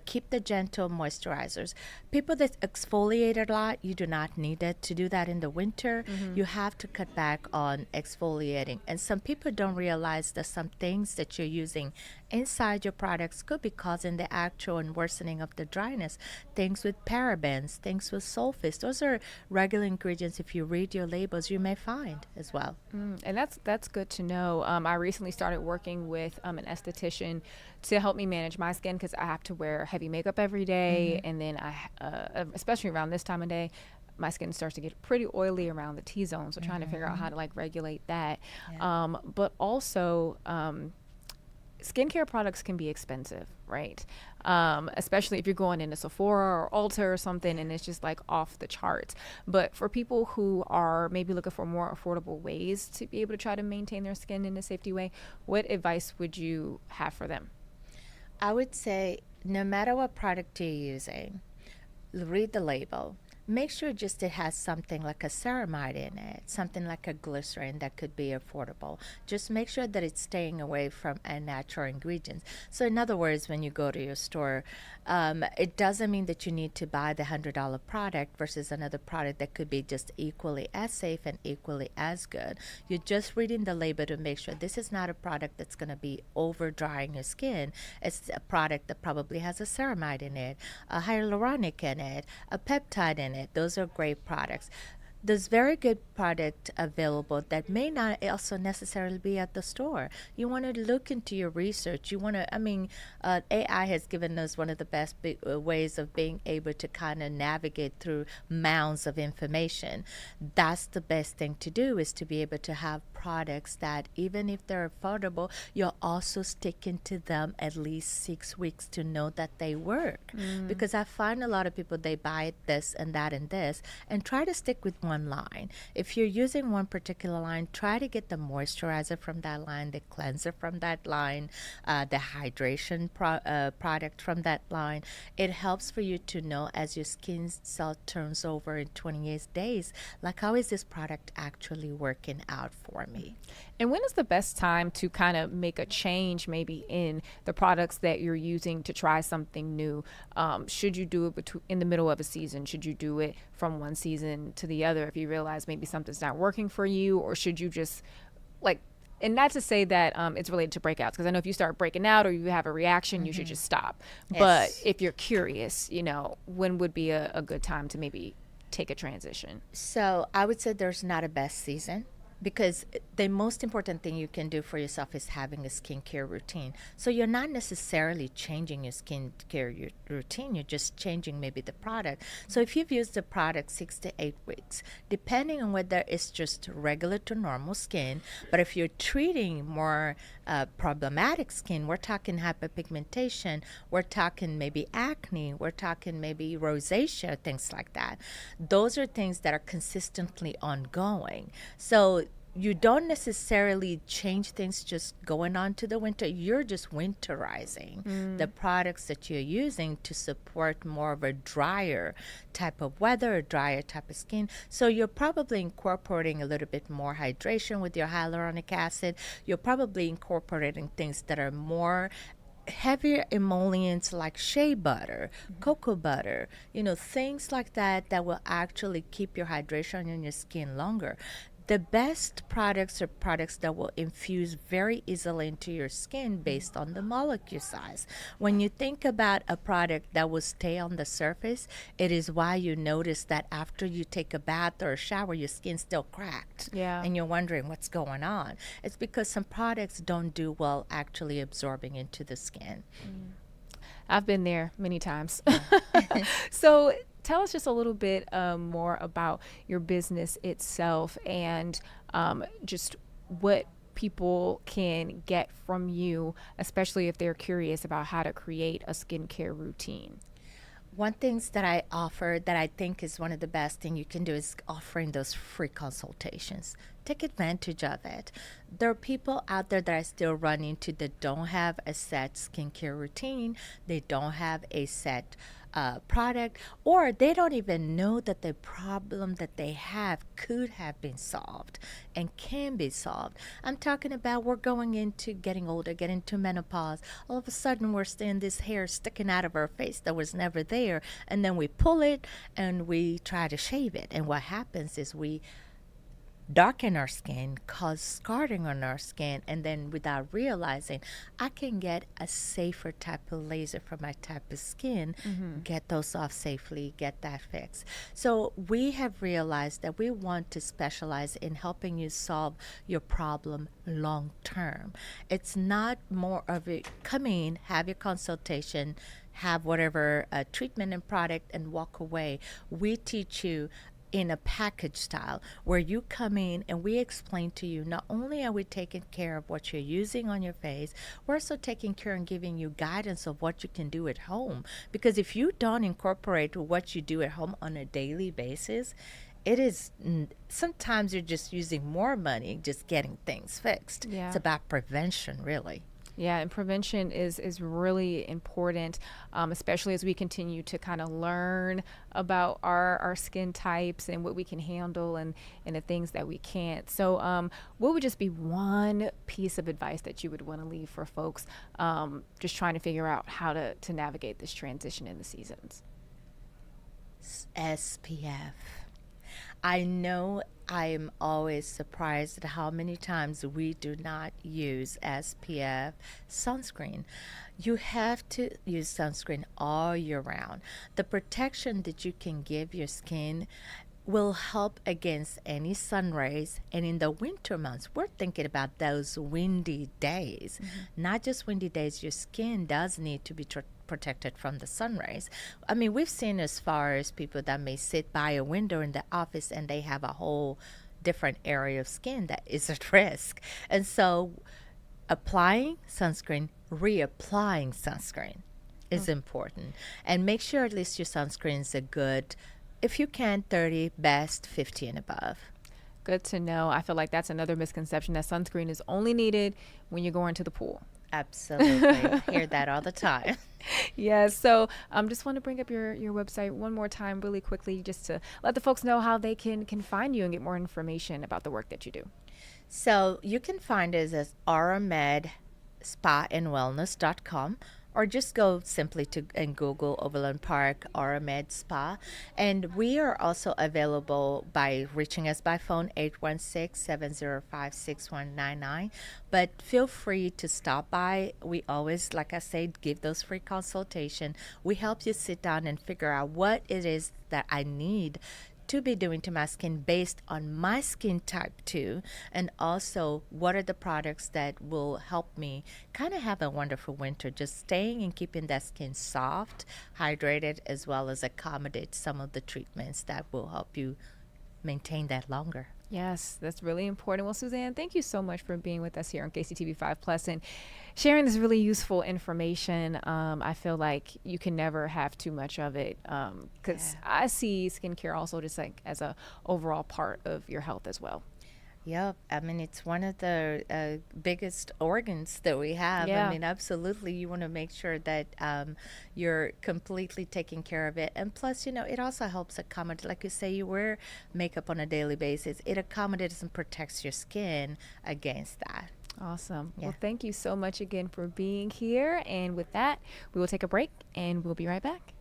keep the gentle moisturizers. People that exfoliate a lot, you do not need it to do that in the winter. You have to cut back on exfoliating. And some people don't realize that some things that you're using inside your products could be causing the actual and worsening of the dryness. Things with parabens, things with sulfates, those are regular ingredients. If you read your labels, you may find as well. And that's good to know. I recently started working with an esthetician to help me manage my skin because I have to wear heavy makeup every day, and then especially around this time of day, my skin starts to get pretty oily around the T-zone. So trying to figure out how to regulate that. But also, skincare products can be expensive, right? Especially if you're going into Sephora or Ulta or something and it's just off the charts. But for people who are maybe looking for more affordable ways to be able to try to maintain their skin in a safety way, what advice would you have for them? I would say no matter what product you're using, read the label. Make sure just it has something like a ceramide in it, something like a glycerin that could be affordable. Just make sure that it's staying away from unnatural ingredients. So in other words, when you go to your store, it doesn't mean that you need to buy the $100 product versus another product that could be just equally as safe and equally as good. You're just reading the label to make sure this is not a product that's going to be over drying your skin. It's a product that probably has a ceramide in it, a hyaluronic in it, a peptide in it. Those are great products. There's very good product available that may not also necessarily be at the store. You want to look into your research. You want to, AI has given us one of the best ways of being able to kind of navigate through mounds of information. That's the best thing to do, is to be able to have products that even if they're affordable, you're also sticking to them at least 6 weeks to know that they work. Because I find a lot of people, they buy this and that and this and try to stick with one line. If you're using one particular line, try to get the moisturizer from that line, the cleanser from that line, the hydration product from that line. It helps for you to know as your skin cell turns over in 28 days, how is this product actually working out for me? And when is the best time to kind of make a change maybe in the products that you're using to try something new? Should you do it in the middle of a season? Should you do it from one season to the other if you realize maybe something's not working for you? Or should you just and not to say that it's related to breakouts, because I know if you start breaking out or you have a reaction, you should just stop. Yes. But if you're curious, when would be a good time to maybe take a transition? So I would say there's not a best season, because the most important thing you can do for yourself is having a skincare routine. So you're not necessarily changing your skincare routine, you're just changing maybe the product. So if you've used the product 6 to 8 weeks, depending on whether it's just regular to normal skin, but if you're treating more problematic skin, we're talking hyperpigmentation, we're talking maybe acne, we're talking maybe rosacea, things like that. Those are things that are consistently ongoing. So you don't necessarily change things just going on to the winter. You're just winterizing the products that you're using to support more of a drier type of weather, a drier type of skin. So you're probably incorporating a little bit more hydration with your hyaluronic acid. You're probably incorporating things that are more heavier emollients like shea butter, cocoa butter, things like that that will actually keep your hydration on your skin longer. The best products are products that will infuse very easily into your skin based on the molecule size. When you think about a product that will stay on the surface, it is why you notice that after you take a bath or a shower, your skin's still cracked. Yeah. And you're wondering what's going on. It's because some products don't do well actually absorbing into the skin. I've been there many times. So tell us just a little bit more about your business itself and just what people can get from you, especially if they're curious about how to create a skincare routine. One things that I offer that I think is one of the best thing you can do is offering those free consultations. Take advantage of it. There are people out there that I still run into that don't have a set skincare routine. They don't have a set product, or they don't even know that the problem that they have could have been solved and can be solved. I'm talking about we're going into getting older, getting to menopause. All of a sudden we're seeing this hair sticking out of our face that was never there, and then we pull it and we try to shave it, and what happens is we darken our skin, cause scarring on our skin, and then without realizing, I can get a safer type of laser for my type of skin, get those off safely, get that fixed. So we have realized that we want to specialize in helping you solve your problem long term. It's not more of a come in, have your consultation, have whatever treatment and product, and walk away. We teach you in a package style where you come in and we explain to you, not only are we taking care of what you're using on your face, we're also taking care and giving you guidance of what you can do at home. Because if you don't incorporate what you do at home on a daily basis, it is sometimes you're just using more money just getting things fixed. Yeah. It's about prevention, really. Yeah, and prevention is really important, especially as we continue to kind of learn about our skin types and what we can handle and the things that we can't. So what would just be one piece of advice that you would want to leave for folks just trying to figure out how to navigate this transition in the seasons? SPF. I know I'm always surprised at how many times we do not use SPF sunscreen. You have to use sunscreen all year round. The protection that you can give your skin will help against any sun rays. And in the winter months, we're thinking about those windy days. Not just windy days, your skin does need to be protected from the sun rays. I mean, we've seen as far as people that may sit by a window in the office and they have a whole different area of skin that is at risk. And so applying sunscreen, reapplying sunscreen is important. And make sure at least your sunscreen is a good, if you can, 30, best 50 and above. Good to know. I feel like that's another misconception, that sunscreen is only needed when you're going to the pool. Absolutely. Hear that all the time. Yes. So just want to bring up your website one more time really quickly just to let the folks know how they can find you and get more information about the work that you do. So you can find us at auramedspaandwellness.com, or just go simply to and Google Overland Park Aura Med Spa. And we are also available by reaching us by phone, 816-705-6199. But feel free to stop by. We always, like I said, give those free consultation. We help you sit down and figure out what it is that I need to be doing to my skin based on my skin type too, and also what are the products that will help me kind of have a wonderful winter, just staying and keeping that skin soft, hydrated, as well as accommodate some of the treatments that will help you maintain that longer. Yes, that's really important. Well, Suzanne, thank you so much for being with us here on KCTV 5 Plus and sharing this really useful information. I feel like you can never have too much of it because I see skincare also just like as a overall part of your health as well. Yep. I mean, it's one of the biggest organs that we have. Yeah. I mean, absolutely. You want to make sure that you're completely taking care of it. And plus, it also helps accommodate, like you say, you wear makeup on a daily basis. It accommodates and protects your skin against that. Awesome. Yeah. Well, thank you so much again for being here. And with that, we will take a break and we'll be right back.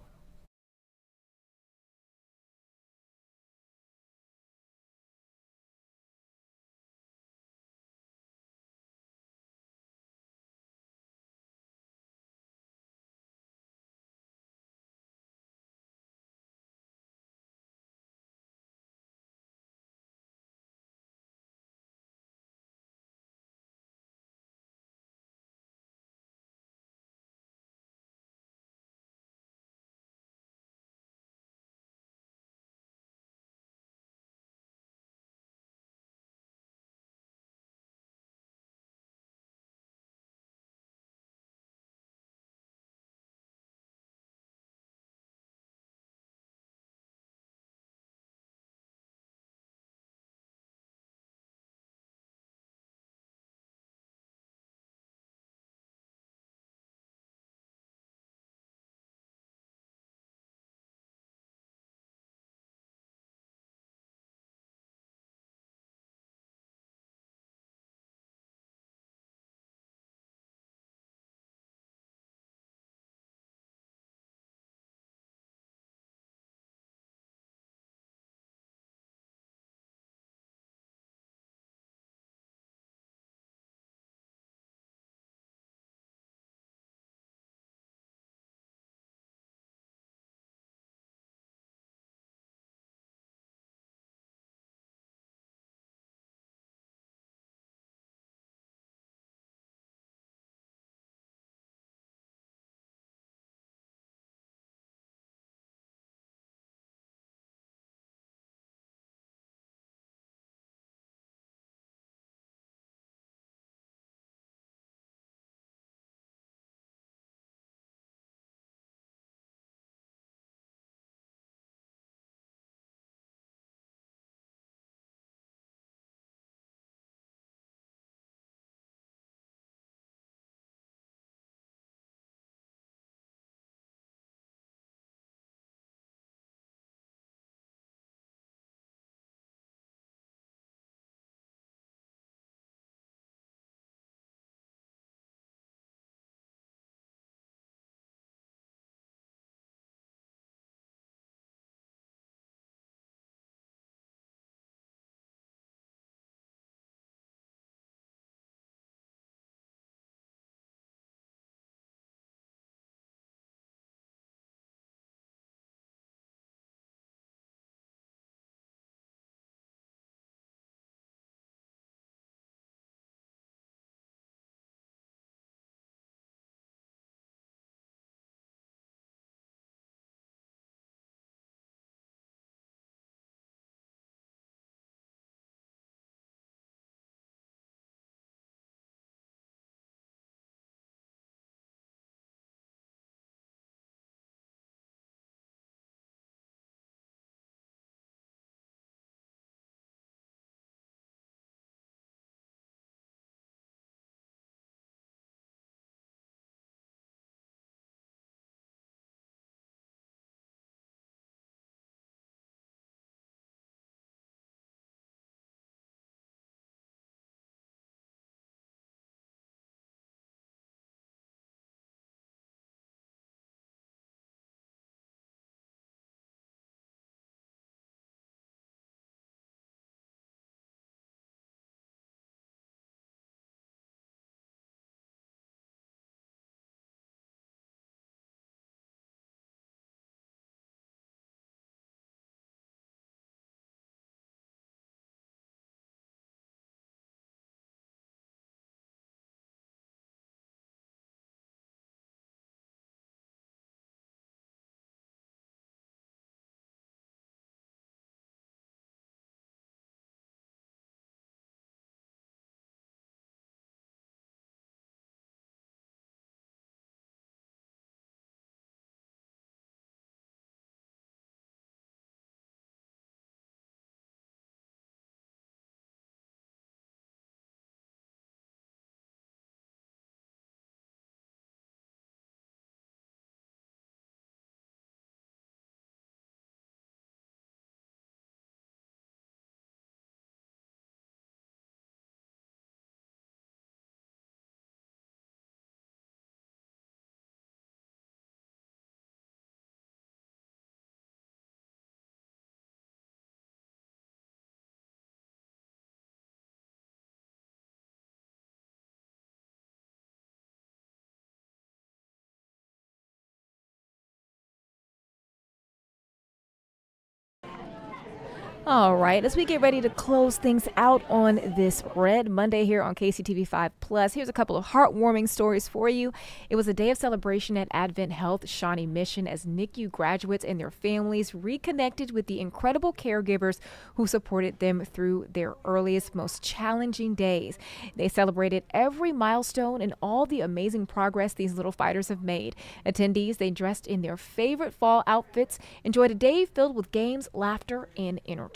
All right, as we get ready to close things out on this Red Monday here on KCTV 5 Plus, here's a couple of heartwarming stories for you. It was a day of celebration at Advent Health Shawnee Mission as NICU graduates and their families reconnected with the incredible caregivers who supported them through their earliest, most challenging days. They celebrated every milestone and all the amazing progress these little fighters have made. Attendees, they dressed in their favorite fall outfits, enjoyed a day filled with games, laughter, and entertainment.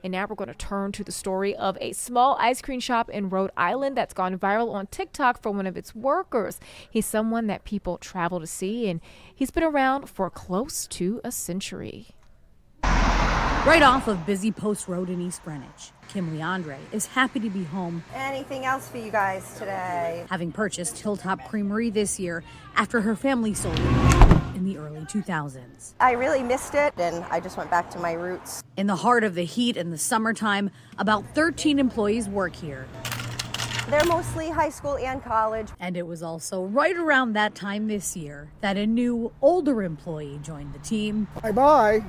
And now we're going to turn to the story of a small ice cream shop in Rhode Island that's gone viral on TikTok for one of its workers. He's someone that people travel to see, and he's been around for close to a century. Right off of busy Post Road in East Greenwich, Kim Leandre is happy to be home. Anything else for you guys today? Having purchased Hilltop Creamery this year after her family sold it in the early 2000s. I really missed it, and I just went back to my roots. In the heart of the heat in the summertime, about 13 employees work here. They're mostly high school and college. And it was also right around that time this year that a new, older employee joined the team. Bye-bye.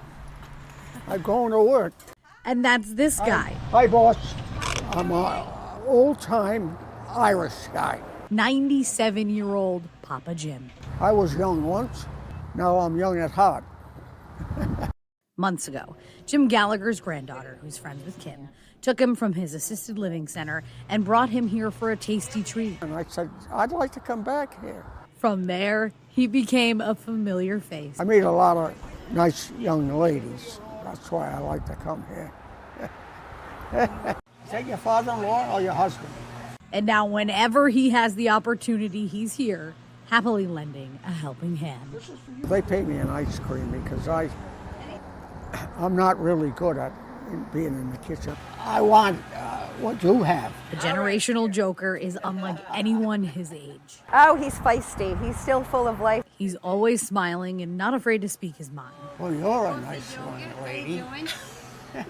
I'm going to work. And that's this guy. Hi, boss. I'm an old-time Irish guy. 97-year-old Papa Jim. I was young once. Now I'm young at heart. Months ago, Jim Gallagher's granddaughter, who's friends with Kim, took him from his assisted living center and brought him here for a tasty treat. And I said, I'd like to come back here. From there, he became a familiar face. I meet a lot of nice young ladies. That's why I like to come here. Is that your father-in-law or your husband? And now whenever he has the opportunity, he's here, happily lending a helping hand. They pay me an ice cream because I'm not really good at being in the kitchen. I want what you have. The generational joker is unlike anyone his age. Oh, he's feisty. He's still full of life. He's always smiling and not afraid to speak his mind. Well, you're a nice young lady.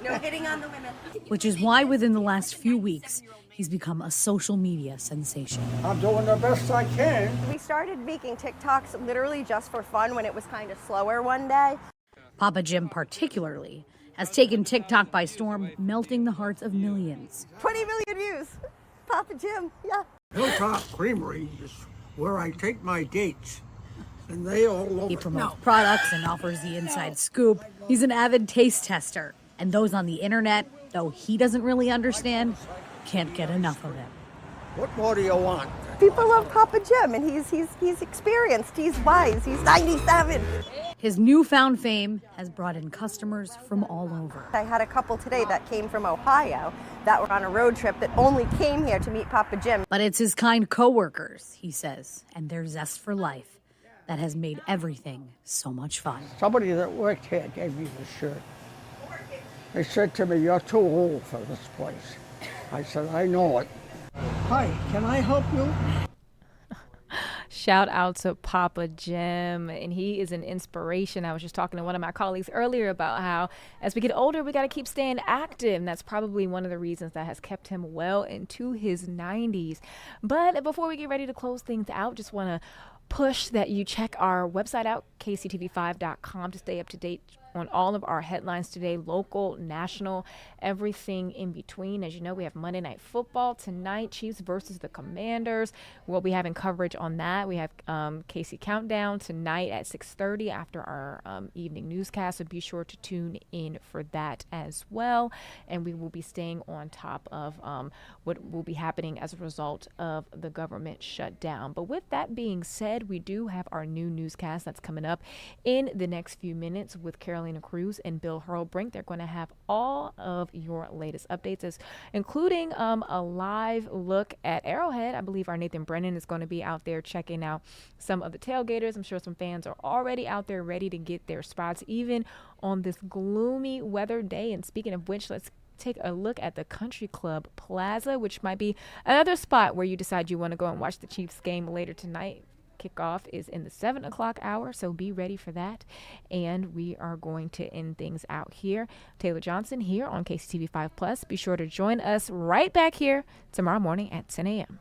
No hitting on the women. Which is why within the last few weeks, he's become a social media sensation. I'm doing the best I can. We started making TikToks literally just for fun when it was kind of slower one day. Papa Jim particularly has taken TikTok by storm, melting the hearts of millions. 20 million views. Papa Jim, yeah. Hilltop Creamery is where I take my dates, and they all love it. He promotes products and offers the inside scoop. He's an avid taste tester, and those on the internet, though he doesn't really understand, can't get enough of him. What more do you want? People love Papa Jim, and he's experienced, he's wise, he's 97. His newfound fame has brought in customers from all over. I had a couple today that came from Ohio that were on a road trip that only came here to meet Papa Jim. But it's his kind coworkers, he says, and their zest for life that has made everything so much fun. Somebody that worked here gave me this shirt. They said to me, "You're too old for this place." I said, "I know it." Hi, can I help you? Shout out to Papa Jim, and he is an inspiration. I was just talking to one of my colleagues earlier about how as we get older, we got to keep staying active. And that's probably one of the reasons that has kept him well into his 90s. But before we get ready to close things out, just want to push that you check our website out, kctv5.com, to stay up to date on all of our headlines today, local, national, everything in between. As you know, we have Monday Night Football tonight, Chiefs versus the Commanders. We'll be having coverage on that. We have KC Countdown tonight at 6:30 after our evening newscast, so be sure to tune in for that as well. And we will be staying on top of what will be happening as a result of the government shutdown. But with that being said, we do have our new newscast that's coming up in the next few minutes with Carolina Cruz and Bill Hurlbrink. They're going to have all of your latest updates, including a live look at Arrowhead. I believe our Nathan Brennan is going to be out there checking out some of the tailgaters. I'm sure some fans are already out there ready to get their spots, even on this gloomy weather day. And speaking of which, let's take a look at the Country Club Plaza, which might be another spot where you decide you want to go and watch the Chiefs game later tonight. Kickoff is in the 7 o'clock hour, so be ready for that. And we are going to end things out here. Taylor Johnson here on KCTV 5 Plus. Be sure to join us right back here tomorrow morning at 10 a.m.